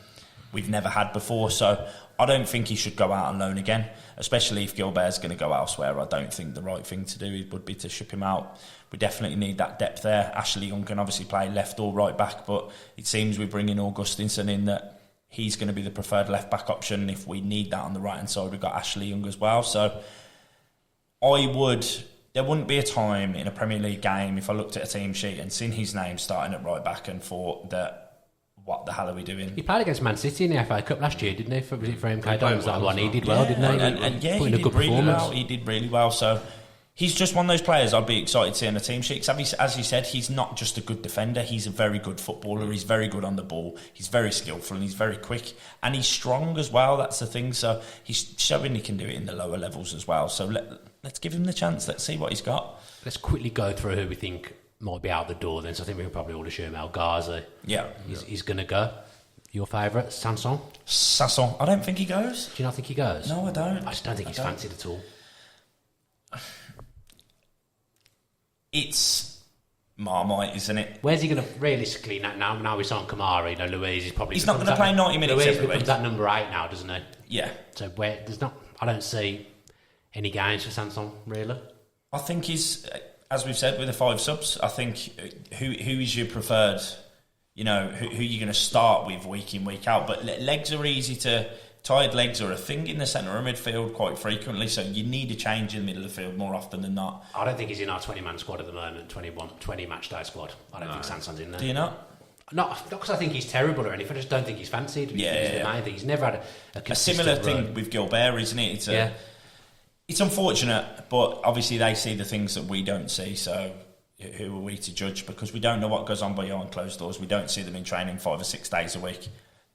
we've never had before. So I don't think he should go out on loan again, especially if Gilbert's going to go elsewhere. I don't think the right thing to do would be to ship him out. We definitely need that depth there. Ashley Young can obviously play left or right back, but it seems we're bringing Augustinson in that he's going to be the preferred left back option. If we need that on the right hand side, we've got Ashley Young as well. So there wouldn't be a time in a Premier League game if I looked at a team sheet and seen his name starting at right back and thought that, what the hell are we doing? He played against Man City in the FA Cup last year, didn't he? Was it for MK Dons? That one he did well, didn't he? And he did really well. He did really well. So he's just one of those players I'd be excited to see in the team sheet. As you said, he's not just a good defender. He's a very good footballer. He's very good on the ball. He's very skillful and he's very quick. And he's strong as well. That's the thing. So he's showing he can do it in the lower levels as well. So let's give him the chance. Let's see what he's got. Let's quickly go through who we think might be out the door then. So I think we can probably all assume El Ghazi. Yeah. He's going to go. Your favourite, Sanson? Sanson. I don't think he goes. Do you not think he goes? No, I don't. I just don't think he's fancied at all. It's Marmite, isn't it? Where's he going to realistically now he's on Kamara? Louise is probably. He's not going to play 90 minutes Louise every week. becomes that number 8 now, doesn't he? Yeah. So I don't see any games for Sanson really. I think he's, as we've said with the 5 subs. I think who is your preferred? Who you're going to start with week in, week out. But legs are easy to. Tired legs are a thing in the centre of midfield quite frequently, so you need a change in the middle of the field more often than not. I don't think he's in our 20-man squad at the moment, 20 match day squad. I don't think Sanson's in there. Do you not? Not because I think he's terrible or anything, I just don't think he's fancied. He's never had a similar thing with Gilbert, isn't it? It's unfortunate, but obviously they see the things that we don't see, so who are we to judge? Because we don't know what goes on behind closed doors. We don't see them in training 5 or 6 days a week.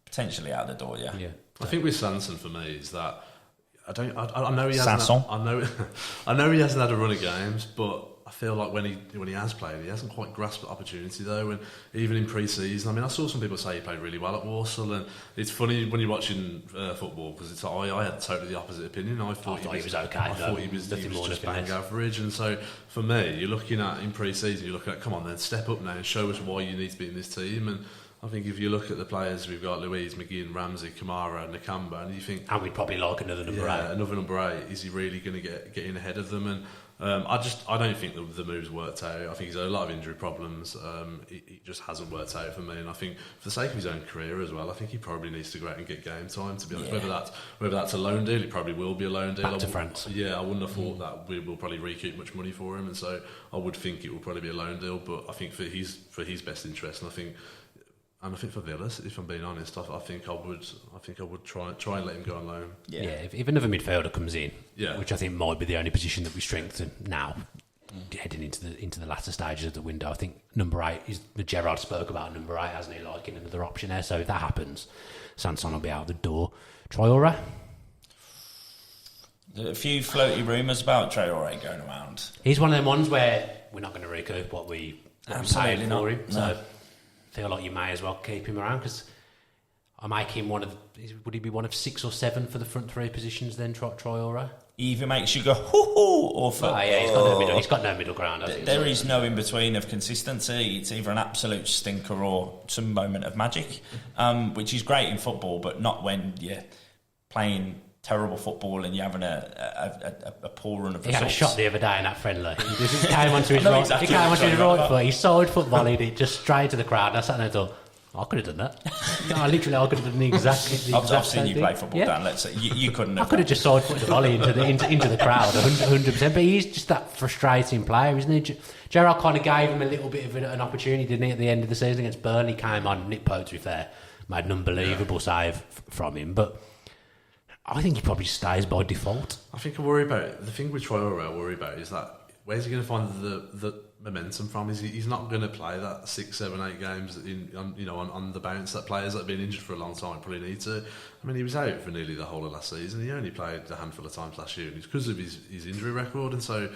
Potentially out the door, yeah. I think with Sanson for me is that I know he Sanson. I know he hasn't had a run of games, but I feel like when he has played, he hasn't quite grasped the opportunity though. And even in pre-season, I mean, I saw some people say he played really well at Walsall, and it's funny when you're watching football because it's I had totally the opposite opinion. I thought he was okay. I thought he was just bang average, and so for me, you're looking at in pre-season, you're looking at come on then step up now and show us why you need to be in this team. And I think if you look at the players we've got, Louise, McGinn, Ramsey, Kamara, Nakamba, and you think, and we'd probably like another number 8. Another number 8. Is he really going to get in ahead of them? And I don't think the move's worked out. I think he's had a lot of injury problems. It just hasn't worked out for me. And I think for the sake of his own career as well, I think he probably needs to go out and get game time. To be honest, whether that's a loan deal, it probably will be a loan deal. Back to France. Yeah, I wouldn't have thought that we will probably recoup much money for him, and so I would think it will probably be a loan deal. But I think for his best interest, and I think for Villas, if I'm being honest, I think I would try and let him go on loan. Yeah, if another midfielder comes in, which I think might be the only position that we strengthen now, heading into the latter stages of the window. I think number 8 is the Gerrard spoke about number 8, hasn't he? Like in another option there. So if that happens, Sanson will be out the door. Traore. A few floaty rumours about Traore going around. He's one of them ones where we're not going to recoup what we paid for him. So feel like you may as well keep him around because I make him would he be one of 6 or 7 for the front 3 positions then, Traore? He either makes you go hoo-hoo or he's got no middle ground. There is no in-between of consistency. It's either an absolute stinker or some moment of magic, which is great in football, but not when you're playing terrible football and you're having a poor run of results. He had a shot the other day in that friendly. He came onto his right foot. He solid football. He did just straight to the crowd. And I sat there and thought, I could have done that. I could have done exactly the exact I've seen you play football, Dan. Let's say you couldn't have. I could have just side footed the volley into the crowd, 100%. But he's just that frustrating player, isn't he? Gerrard kind of gave him a little bit of an opportunity, didn't he, at the end of the season against Burnley? Came on, Nick Pope, to be fair, made an unbelievable save from him, but I think he probably stays by default. I think the thing with Traore I worry about is that where's he going to find the momentum from? He's not going to play that 6, 7, 8 games on the bounce that players that have been injured for a long time probably need to. I mean, he was out for nearly the whole of last season. He only played a handful of times last year, and it's because of his injury record. And so,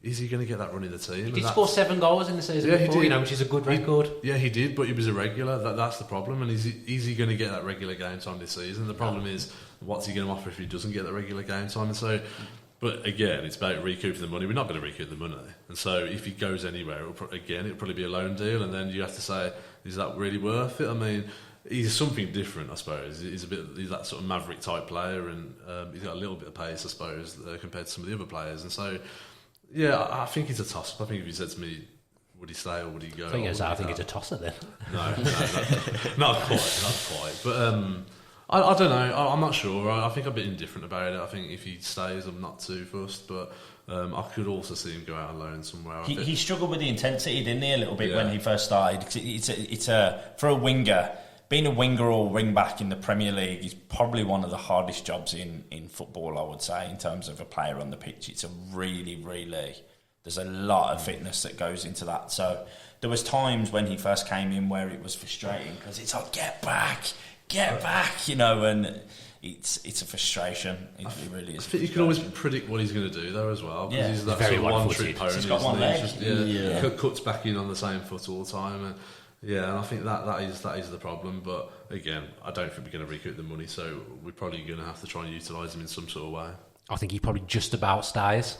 is he going to get that run in the team? He did score 7 goals in the season before, which is a good record. He did, but he was irregular. That's the problem. And is he going to get that regular game time this season? The problem is, what's he going to offer if he doesn't get that regular game time? And so, but again, it's about recouping the money. We're not going to recoup the money. And so if he goes anywhere, it'll probably be a loan deal. And then you have to say, is that really worth it? I mean, he's something different, I suppose. He's that sort of maverick type player, and he's got a little bit of pace, I suppose, compared to some of the other players. And so, yeah, I think he's a toss-up. I think if you said to me, would he stay or would he go? I think he's a tosser then. No, not quite. But I don't know. I'm not sure. I think I'm a bit indifferent about it. I think if he stays, I'm not too fussed. But I could also see him go out on loan somewhere. He struggled with the intensity, didn't he, a little bit when he first started? It's for a winger. Being a winger or wing back in the Premier League is probably one of the hardest jobs in football, I would say, in terms of a player on the pitch. It's a really, there's a lot of fitness that goes into that. So there was times when he first came in where it was frustrating because it's like, get back, and it's a frustration. It really is. You can always predict what he's going to do though as well, because he's that very sort of one-trick pony. He's got one leg. Just cuts back in on the same foot all the time, and I think that is the problem. But again, I don't think we're going to recoup the money, so we're probably going to have to try and utilise him in some sort of way. I think he probably just about stays,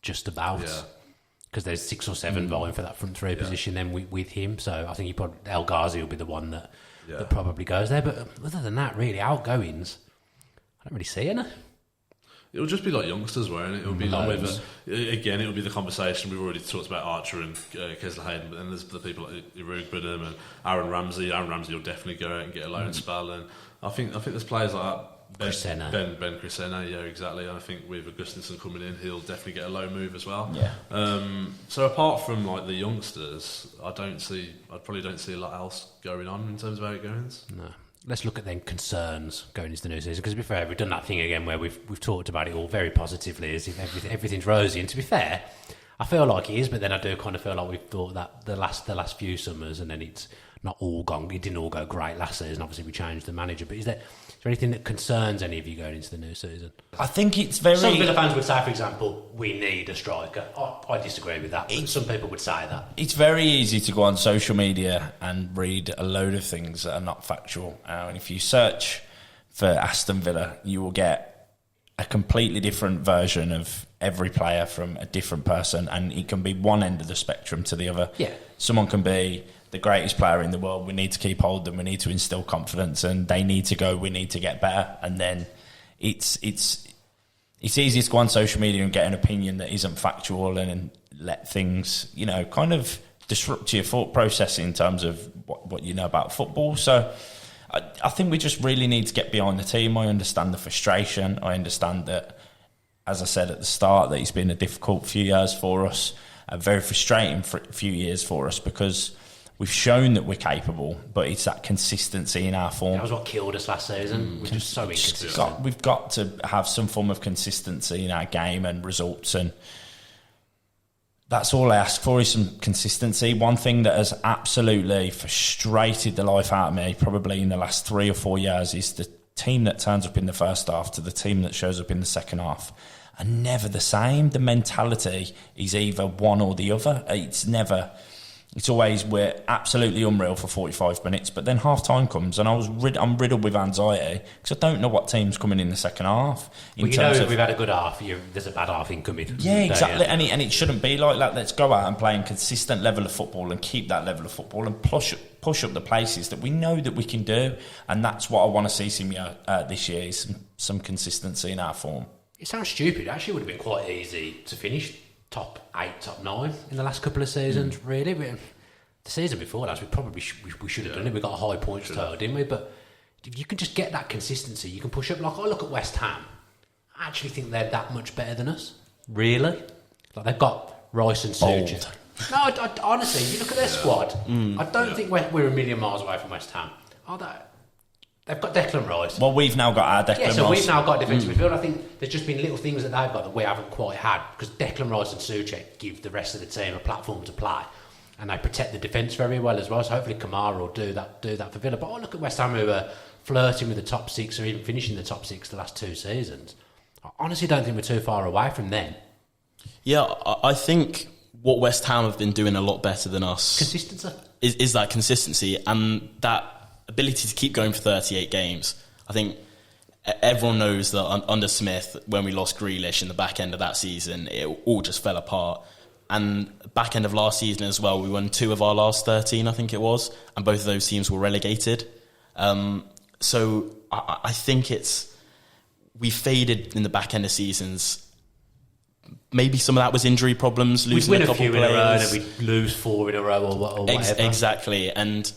because there's 6 or 7 vying for that front 3 position then with him. So I think El Ghazi will be the one that probably goes there. But other than that, really, outgoings, I don't really see any. It'll just be like youngsters, won't it? It'll be like it'll be the conversation we've already talked about Archer and Kesler Hayden, but then there's the people like Irug Benham and Aaron Ramsey. Aaron Ramsey will definitely go out and get a loan spell, and I think there's players like that. Ben Chrisena, yeah, exactly. I think with Augustinson coming in, he'll definitely get a low move as well. Yeah. So apart from like the youngsters, I probably don't see a lot else going on in terms of outgoings. No. Let's look at then concerns going into the new season, because to be fair, we've done that thing again where we've talked about it all very positively as if everything's rosy. And to be fair, I feel like it is, but then I do kind of feel like we've thought that the last few summers, and then it's not all gone. It didn't all go great last season. Obviously, we changed the manager, but is there anything that concerns any of you going into the new season? I think it's very... Some Villa fans would say, for example, we need a striker. I disagree with that, but some people would say that. It's very easy to go on social media and read a load of things that are not factual. And if you search for Aston Villa, you will get a completely different version of every player from a different person, and it can be one end of the spectrum to the other. Yeah. Someone can be the greatest player in the world, we need to keep hold of them, we need to instill confidence, and they need to go, we need to get better. And then it's easy to go on social media and get an opinion that isn't factual and let things, kind of disrupt your thought process in terms of what you know about football. So I think we just really need to get behind the team. I understand the frustration. I understand that, as I said at the start, that it's been a difficult few years for us, a very frustrating few years for us, because we've shown that we're capable, but it's that consistency in our form. That was what killed us last season. We're just so inconsistent. We've got to have some form of consistency in our game and results, and that's all I ask for, is some consistency. One thing that has absolutely frustrated the life out of me, probably in the last 3 or 4 years, is the team that turns up in the first half to the team that shows up in the second half are never the same. The mentality is either one or the other. It's always, we're absolutely unreal for 45 minutes, but then half-time comes and I'm riddled with anxiety because I don't know what team's coming in the second half. Well, if we've had a good half, there's a bad half incoming. Yeah, exactly, and it shouldn't be like that. Let's go out and play a consistent level of football and keep that level of football and push up the places that we know that we can do, and that's what I want to see this year, is some consistency in our form. It sounds stupid. It actually would have been quite easy to finish top 8, top 9 in the last couple of seasons, really. The season before that, we should have done it. We got a high points total, didn't we? But if you can just get that consistency, you can push up. Like, I look at West Ham, I actually think they're that much better than us. Really? Like, they've got Rice and Suchet. No, I honestly, you look at their squad, I don't think we're a million miles away from West Ham. They've got Declan Rice. Well, we've now got our Declan Rice. Yeah, so we've now got defensive midfield. I think there's just been little things that they've got that we haven't quite had, because Declan Rice and Suchet give the rest of the team a platform to play, and they protect the defence very well as well. So hopefully Kamara will do that for Villa. But I look at West Ham, who are flirting with the top 6 or even finishing the top 6 the last 2 seasons. I honestly don't think we're too far away from them. Yeah, I think what West Ham have been doing a lot better than us consistency is that consistency and that ability to keep going for 38 games. I think everyone knows that under Smith, when we lost Grealish in the back end of that season, it all just fell apart. And back end of last season as well, we won 2 of our last 13, I think it was, and both of those teams were relegated. So I think we faded in the back end of seasons. Maybe some of that was injury problems, losing We'd win a couple few players. in a row, and then we'd lose 4 in a row or whatever. Exactly, and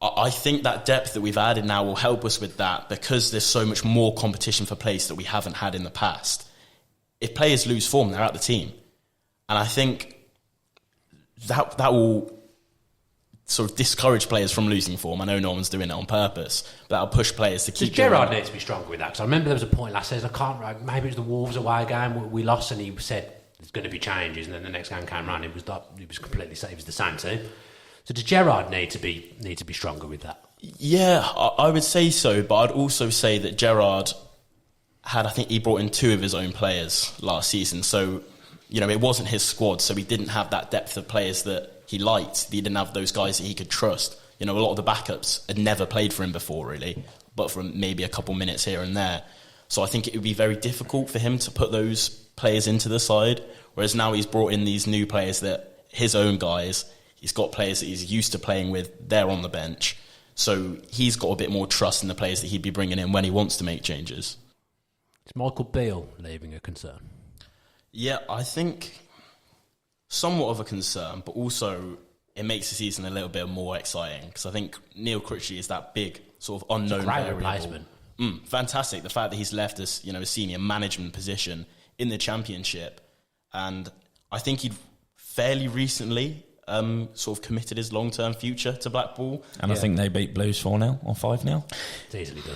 I think that depth that we've added now will help us with that, because there's so much more competition for place that we haven't had in the past. If players lose form, they're out the team. And I think that will sort of discourage players from losing form. I know no one's doing it on purpose, but that'll push players to keep Does Gerrard going. need to be stronger with that? Because I remember there was a point last season, maybe it was the Wolves away game, we lost, and he said there's going to be changes, and then the next game came around, it was completely, it was the same team. So does Gerrard need to be stronger with that? Yeah, I would say so, but I'd also say that Gerrard I think he brought in 2 of his own players last season, so it wasn't his squad, so he didn't have that depth of players that he liked. He didn't have those guys that he could trust. A lot of the backups had never played for him before, really, but for maybe a couple minutes here and there. So I think it would be very difficult for him to put those players into the side, whereas now he's brought in these new players that his own guys. He's got players that he's used to playing with. They're on the bench. So he's got a bit more trust in the players that he'd be bringing in when he wants to make changes. Is Michael Beale leaving a concern? Yeah, I think somewhat of a concern, but also it makes the season a little bit more exciting, because I think Neil Critchley is that big sort of unknown variable. Replacement. Fantastic. The fact that he's left us, a senior management position in the Championship, and I think he'd fairly recently sort of committed his long-term future to Blackpool. And I think they beat Blues 4-0 or 5-0. It's easily done.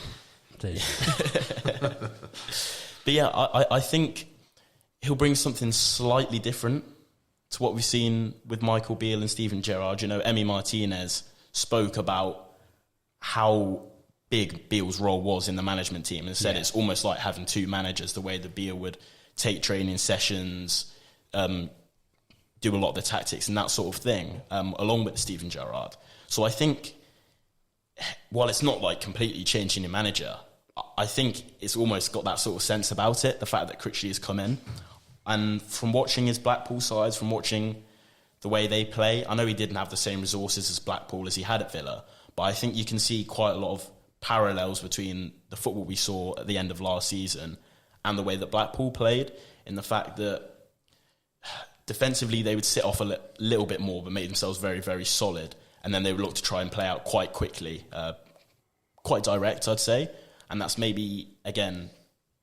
But yeah, I think he'll bring something slightly different to what we've seen with Michael Beale and Steven Gerrard. Emi Martinez spoke about how big Beale's role was in the management team, and said it's almost like having 2 managers, the way that Beale would take training sessions, do a lot of the tactics and that sort of thing, along with Steven Gerrard. So I think, while it's not like completely changing your manager, I think it's almost got that sort of sense about it, the fact that Critchley has come in. And from watching his Blackpool sides, from watching the way they play, I know he didn't have the same resources as Blackpool as he had at Villa, but I think you can see quite a lot of parallels between the football we saw at the end of last season and the way that Blackpool played, in the fact that defensively they would sit off a little bit more but make themselves very, very solid, and then they would look to try and play out quite quickly, quite direct, I'd say. And that's maybe, again,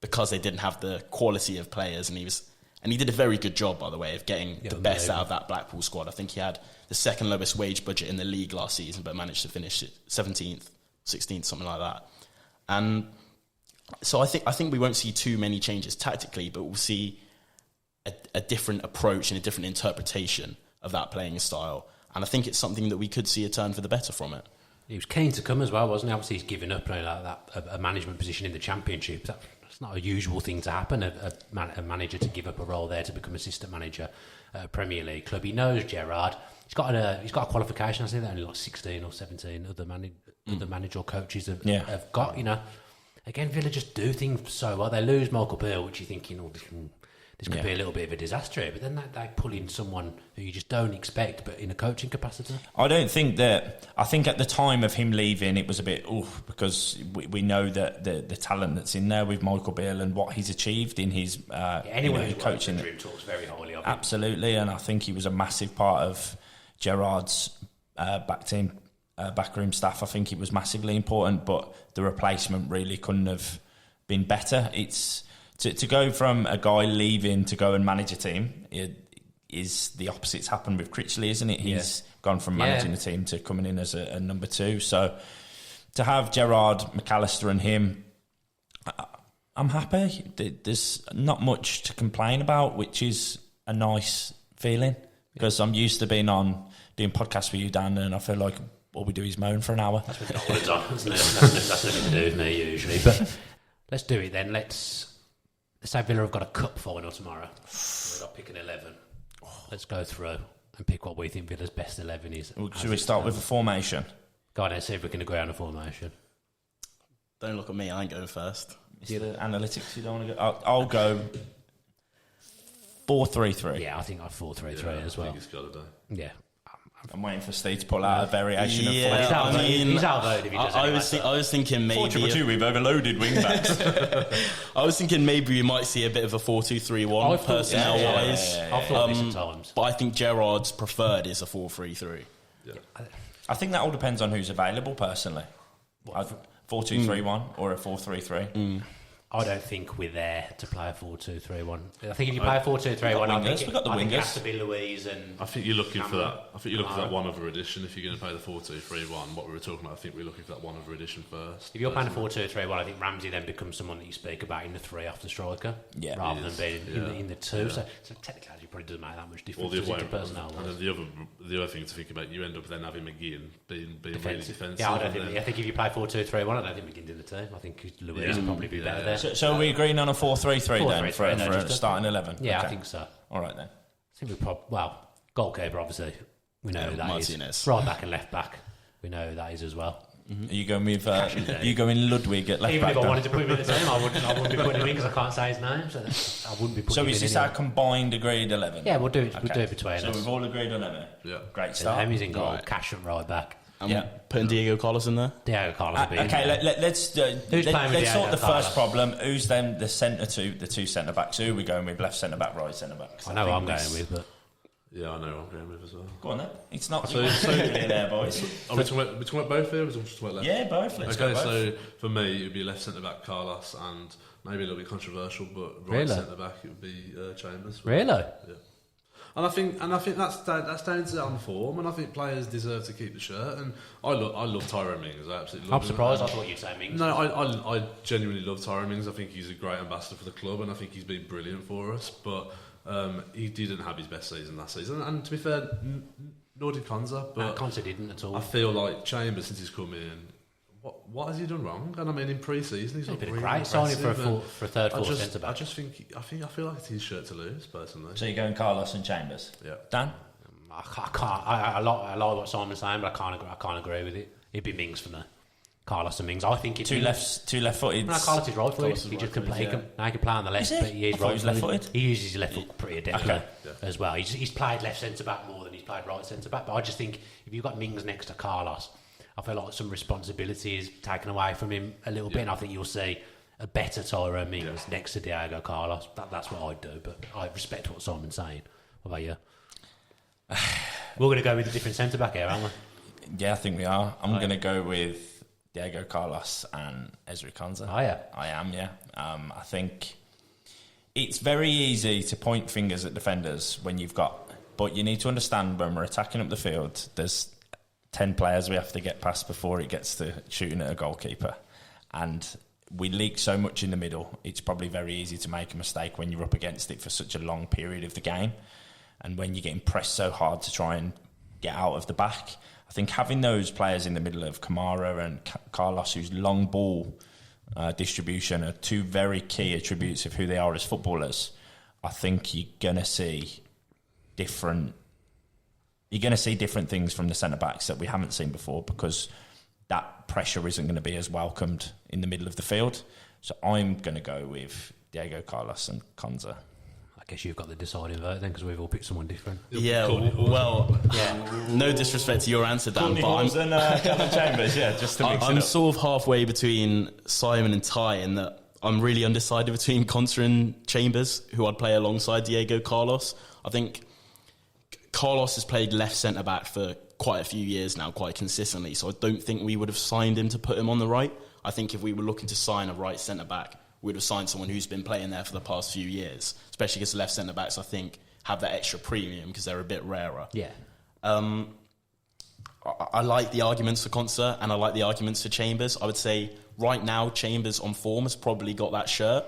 because they didn't have the quality of players, and he did a very good job, by the way, of getting the best out of that Blackpool squad. I think he had the second lowest wage budget in the league last season, but managed to finish it 17th, 16th, something like that. And so I think we won't see too many changes tactically, but we'll see a different approach and a different interpretation of that playing style. And I think it's something that we could see a turn for the better from it. He was keen to come as well, wasn't he? Obviously, he's given up like that, a management position in the Championship. That's not a usual thing to happen, a manager to give up a role there to become assistant manager at a Premier League club. He knows Gerrard. He's got a qualification. I think that only like 16 or 17 other managerial coaches have got. Again, Villa just do things so well. They lose Michael Beale, which you think, this could be a little bit of a disaster here, but then they pull in someone who you just don't expect, but in a coaching capacity. I think at the time of him leaving, it was a bit, because we know that the talent that's in there with Michael Beale and what he's achieved in his anyone who's coaching. Dream talks very highly of him. Absolutely, and I think he was a massive part of Gerrard's backroom staff. I think it was massively important, but the replacement really couldn't have been better. It's to go from a guy leaving to go and manage a team. It is the opposite's happened with Critchley, isn't it? He's gone from managing a team to coming in as a number 2. So to have Gerrard, McAllister and him, I'm happy. There's not much to complain about, which is a nice feeling, because I'm used to doing podcasts with you, Dan, and I feel like all we do is moan for an hour. That's what all the time, isn't it? That's nothing to do with me usually. But let's do it then. Let's say Villa have got a cup final tomorrow. We've got to pick an 11. Let's go through and pick what we think Villa's best 11 is. Should we start with a formation? Go on and see if we can agree on a formation. Don't look at me, I ain't going first. It's the analytics you don't want to go. I'll go 4-3-3. Yeah, I think I'd 4-3-3 as well. I think it's got to do. Yeah, I'm waiting for Steve to pull out a variation of 4. He's outvoted if he does I was thinking maybe 4-2-2, we've overloaded wing backs. I was thinking maybe we might see a bit of a 4-2-3-1 personnel wise. I've thought this at times. But I think Gerrard's preferred is a 4-3-3. Yeah. I think that all depends on who's available. Personally, 4-2-3-1 or a 4-3-3. I don't think we're there to play a 4-2-3-1. I think if you play a 4-2-3-1, I think it has to be Louise and. I think you're looking for that. I think you're looking for that one other edition. If you're going to play the 4-2-3-1, what we were talking about, I think we're looking for that one other edition first. If you're playing a 4-2-3-1, I think Ramsey then becomes someone that you speak about in the 3 off the striker, rather than being in the 2. Yeah. So technically, it probably doesn't make that much difference to personnel. And then the other thing to think about, you end up then having McGinn being really defensive. Yeah, I think if you play 4-2-3-1, I don't think McGinn's in the team. I think Louise would probably be better there. So are we agreeing on a 4-3-3 then for starting 11? Yeah, I think so. All right then. I think goalkeeper obviously we know who that Martinez. is. Right back and left back, we know who that is as well. Are you going with you going Ludwig at left Even back? if I wanted to put him in the team, I wouldn't be putting him in because I can't say his name, so I wouldn't be putting So him in. is this our combined agreed 11? Yeah, we'll do it. We'll do it between so us. we've all agreed on 11. Yeah, great start. Emmy's in goal, Cash at right back. Putting Diego Carlos in there. Diego Carlos. Let's sort the first problem. Who's then the two centre backs? Who are we going with? Left centre back, right centre back? I know who I'm going with, but yeah, I know who I'm going with as well. Go on then. It's not so there, boys. Are we talking about both here? Or are we just talking about left? Yeah, both. Let's go both. So for me, it would be left centre back Carlos, and maybe a little bit controversial, but right centre back it would be Chambers. Really? Yeah. And I think that's down to on form, and I think players deserve to keep the shirt. And I love Tyrone Mings. I absolutely love him. I'm surprised. I thought you'd say Mings. No, I genuinely love Tyrone Mings. I think he's a great ambassador for the club, and I think he's been brilliant for us. But he didn't have his best season last season, and to be fair, nor did Konza. But Konza didn't at all. I feel like Chambers, since he's come in, what has he done wrong? And I mean, in pre-season, he's not been really great signing for a third, fourth centre back. I feel like it's his shirt to lose, personally. So you're going Carlos and Chambers? Yeah. Dan? I can't. I like what Simon's saying, but I can't agree with it. It'd be Mings for me. Carlos and Mings. I think two left-footed. No, Carlos is right-footed. He just can play. He can play on the left, but he is right-footed. Left-footed. He uses his left foot pretty adeptly as well. He's played left centre back more than he's played right centre back. But I just think if you've got Mings next to Carlos, I feel like some responsibility is taken away from him a little bit, and I think you'll see a better Tyrone Mings next to Diego Carlos. That's what I'd do, but I respect what Simon's saying. What about you? We're going to go with a different centre back here, aren't we? Yeah, I think we are. I'm going to go with Diego Carlos and Ezri Konsa. Oh, yeah. I am, yeah. I think it's very easy to point fingers at defenders when you've got, but you need to understand when we're attacking up the field, there's 10 players we have to get past before it gets to shooting at a goalkeeper. And we leak so much in the middle, it's probably very easy to make a mistake when you're up against it for such a long period of the game. And when you're getting pressed so hard to try and get out of the back, I think having those players in the middle of Kamara and Carlos, whose long ball distribution are two very key attributes of who they are as footballers. I think you're going to see different things from the centre-backs that we haven't seen before, because that pressure isn't going to be as welcomed in the middle of the field. So I'm going to go with Diego Carlos and Konsa. I guess you've got the deciding vote then, because we've all picked someone different. Yeah, no disrespect to your answer, Dan, but I'm Chambers, just to mix it up. I'm sort of halfway between Simon and Ty in that I'm really undecided between Konsa and Chambers, who I'd play alongside Diego Carlos. I think Carlos has played left centre-back for quite a few years now, quite consistently, so I don't think we would have signed him to put him on the right. I think if we were looking to sign a right centre-back, we'd have signed someone who's been playing there for the past few years, especially because left centre-backs, I think, have that extra premium because they're a bit rarer. Yeah. I like the arguments for Konsa and I like the arguments for Chambers. I would say right now Chambers on form has probably got that shirt,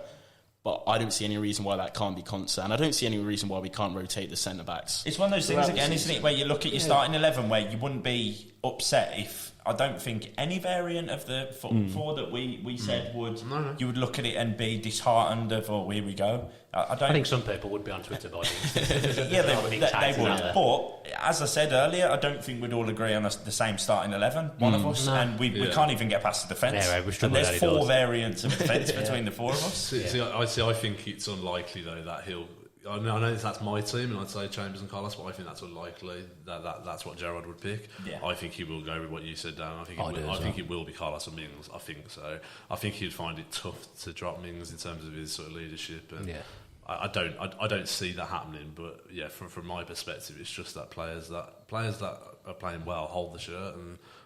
but I don't see any reason why that can't be Konsa, and I don't see any reason why we can't rotate the centre-backs. It's one of those things again, isn't it, where you look at your starting 11 where you wouldn't be upset if, I don't think any variant of the four that we said would, you would look at it and be disheartened of, oh, here we go. I think some people would be on Twitter by yeah, they would. But as I said earlier, I don't think we'd all agree on the same starting 11, one of us, and we can't even get past the defence. Yeah, and there's four variants of defence between the four of us. I think it's unlikely though that he'll I know that's my team, and I'd say Chambers and Carlos, but I think that's unlikely. That's what Gerrard would pick. Yeah. I think he will go with what you said, Dan. I think it will be Carlos or Mings. I think so. I think he'd find it tough to drop Mings in terms of his sort of leadership. And I don't see that happening. But yeah, from my perspective, it's just that players that are playing well hold the shirt,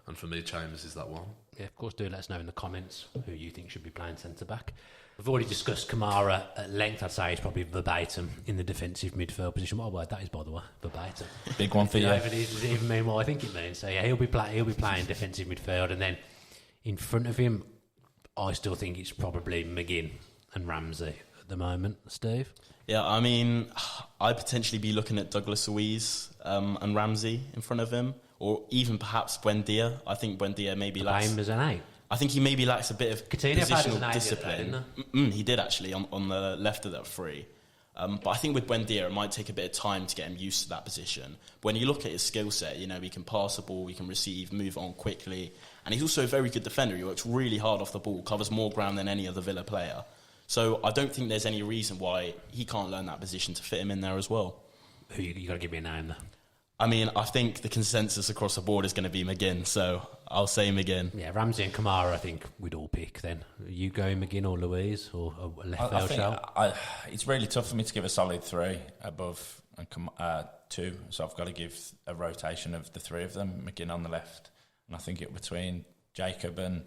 and for me, Chambers is that one. Yeah, of course, do let us know in the comments who you think should be playing centre-back. We've already discussed Kamara at length. I'd say he's probably verbatim in the defensive midfield position. What a word that is, by the way, verbatim. Big one for you. Does it even mean what I think it means? So yeah, he'll be playing defensive midfield, and then in front of him, I still think it's probably McGinn and Ramsey at the moment. Steve? Yeah, I mean, I'd potentially be looking at Douglas Luiz and Ramsey in front of him, or even perhaps Buendia. I think Buendia maybe lacks... As an 8. I think he maybe lacks a bit of positional discipline. He did actually on the left of that three. But I think with Buendia, it might take a bit of time to get him used to that position. When you look at his skill set, he can pass the ball, he can receive, move on quickly, and he's also a very good defender. He works really hard off the ball, covers more ground than any other Villa player. So I don't think there's any reason why he can't learn that position to fit him in there as well. Who you got to give me a name there? I mean, I think the consensus across the board is going to be McGinn, so I'll say McGinn. Yeah, Ramsey and Kamara, I think we'd all pick then. Are you going McGinn or Louise or a left field shout? It's really tough for me to give a solid 3 above and 2, so I've got to give a rotation of the 3 of them. McGinn on the left, and I think it between Jacob and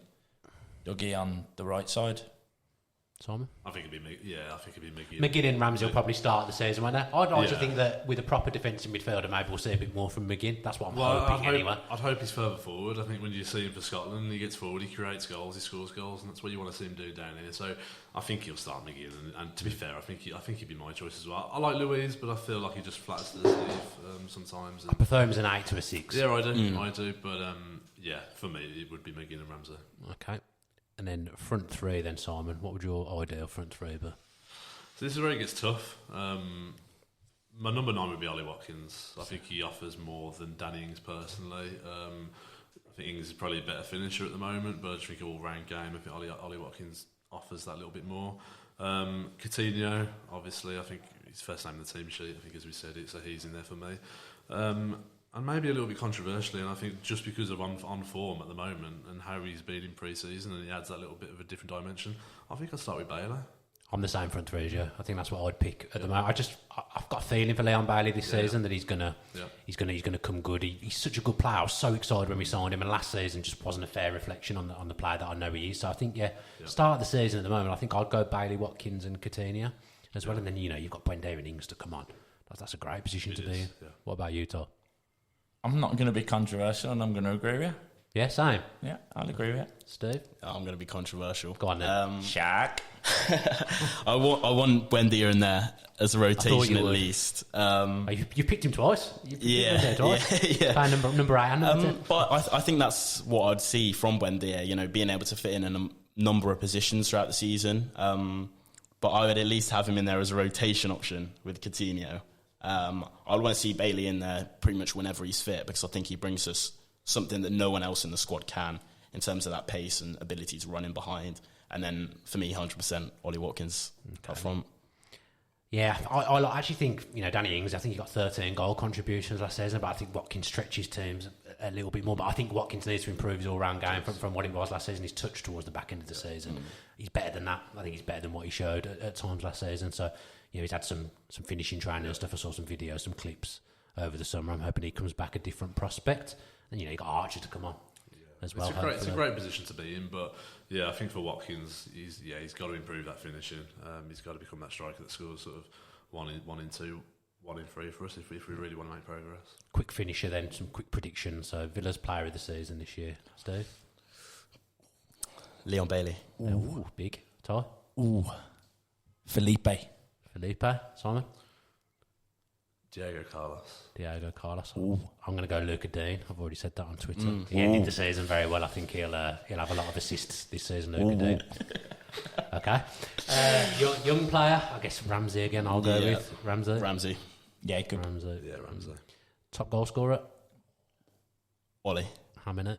Dougie on the right side. Simon? I think it'd be McGinn. McGinn and Ramsey will probably start the season, won't they? I'd like to think that with a proper defensive midfielder, maybe we'll see a bit more from McGinn. That's what I'm hoping anyway. I'd hope he's further forward. I think when you see him for Scotland, he gets forward, he creates goals, he scores goals, and that's what you want to see him do down here. So I think he'll start McGinn, and to be fair, I think he'd be my choice as well. I like Louise, but I feel like he just flatters to the sleeve sometimes. I prefer him as an 8 to a 6. Yeah, I do. But yeah, for me, it would be McGinn and Ramsey. Okay. And then front 3 then, Simon. What would your ideal front 3 be? So this is where it gets tough. My number 9 would be Ollie Watkins. I think he offers more than Danny Ings personally. I think Ings is probably a better finisher at the moment, but I just think all-round game, I think Ollie Watkins offers that little bit more. Coutinho, obviously, I think he's first name on the team sheet, I think as we said it, so he's in there for me. And maybe a little bit controversially, and I think just because of on form at the moment and how he's been in pre-season, and he adds that little bit of a different dimension, I think I'll start with Bailey. I'm the same front 3 as you. I think that's what I'd pick at the moment. I've got a feeling for Leon Bailey this season that he's gonna come good. He's such a good player. I was so excited when we signed him, and last season just wasn't a fair reflection on the player that I know he is. So I think start the season at the moment. I think I'd go Bailey, Watkins, and Coutinho as well, and then you've got Buendia and Ings to come on. That's a great position to be in. Yeah. What about you, Todd? I'm not going to be controversial, and I'm going to agree with you. Yeah, same. Yeah, I'll agree with you. Steve? I'm going to be controversial. Go on then. Shaq. I want Buendia in there as a rotation at least. You picked him twice. Yeah. Number 8 and number 10. But I think that's what I'd see from Buendia, being able to fit in a number of positions throughout the season. But I would at least have him in there as a rotation option with Coutinho. I'd want to see Bailey in there pretty much whenever he's fit, because I think he brings us something that no one else in the squad can in terms of that pace and ability to run in behind. And then for me, 100% Ollie Watkins up front. Yeah, I actually think, Danny Ings, I think he got 13 goal contributions last season, but I think Watkins stretches teams a little bit more. But I think Watkins needs to improve his all-round game from what he was last season. His touch towards the back end of the season. He's better than that. I think he's better than what he showed at times last season. So, he's had some finishing training and stuff. I saw some videos, some clips over the summer. I'm hoping he comes back a different prospect. And, you got Archer to come on. As well, it's a great position to be in, but I think for Watkins, he's got to improve that finishing. He's got to become that striker that scores sort of 1 in 2, 1 in 3 for us if we really want to make progress. Quick finisher then, some quick predictions. So Villa's player of the season this year, Steve? Leon Bailey. Ooh, big. Ty? Ooh, Felipe. Simon? Diego Carlos. Ooh. I'm going to go Luca Dean. I've already said that on Twitter. He ended the season very well. I think he'll have a lot of assists this season, Luca Dean. Okay. Young player, I guess Ramsey again. I'll go with Ramsey. Yeah, good. Ramsey. Top goal scorer? Ollie. How many?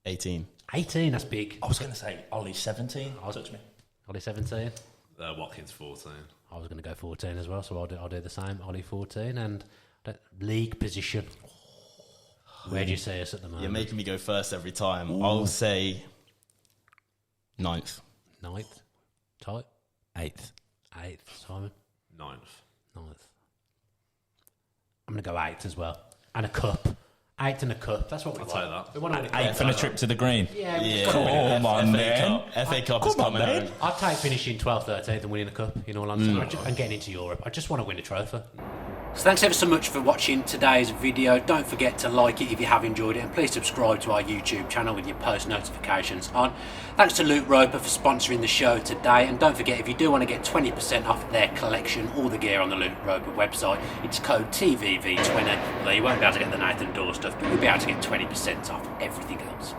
18. 18, that's big. I was going to say Ollie 17. Touch me. Ollie 17. Watkins 14. I was going to go 14 as well, so I'll do the same. Ollie 14 and league position. Where do you see us at the moment? You're making me go first every time. I'll say 9th. 9th. Type? 8th. 8th. Simon? 9th. 9th. I'm going to go 8th as well. And a cup. 8th and a cup. That's what we want. I'll take that. We want to win a cup. 8th and a trip to the green. Yeah. Come on, man. FA Cup is coming home. I'd take finishing 12th, 13th and winning a cup, you know what I'm saying? And getting into Europe. I just want to win a trophy. So thanks ever so much for watching today's video. Don't forget to like it if you have enjoyed it, and please subscribe to our YouTube channel with your post notifications on. Thanks to Loot Roper for sponsoring the show today, and don't forget, if you do want to get 20% off their collection, all the gear on the Loot Roper website, it's code TVV20. Although you won't be able to get the Nathan Door stuff, but you'll be able to get 20% off everything else.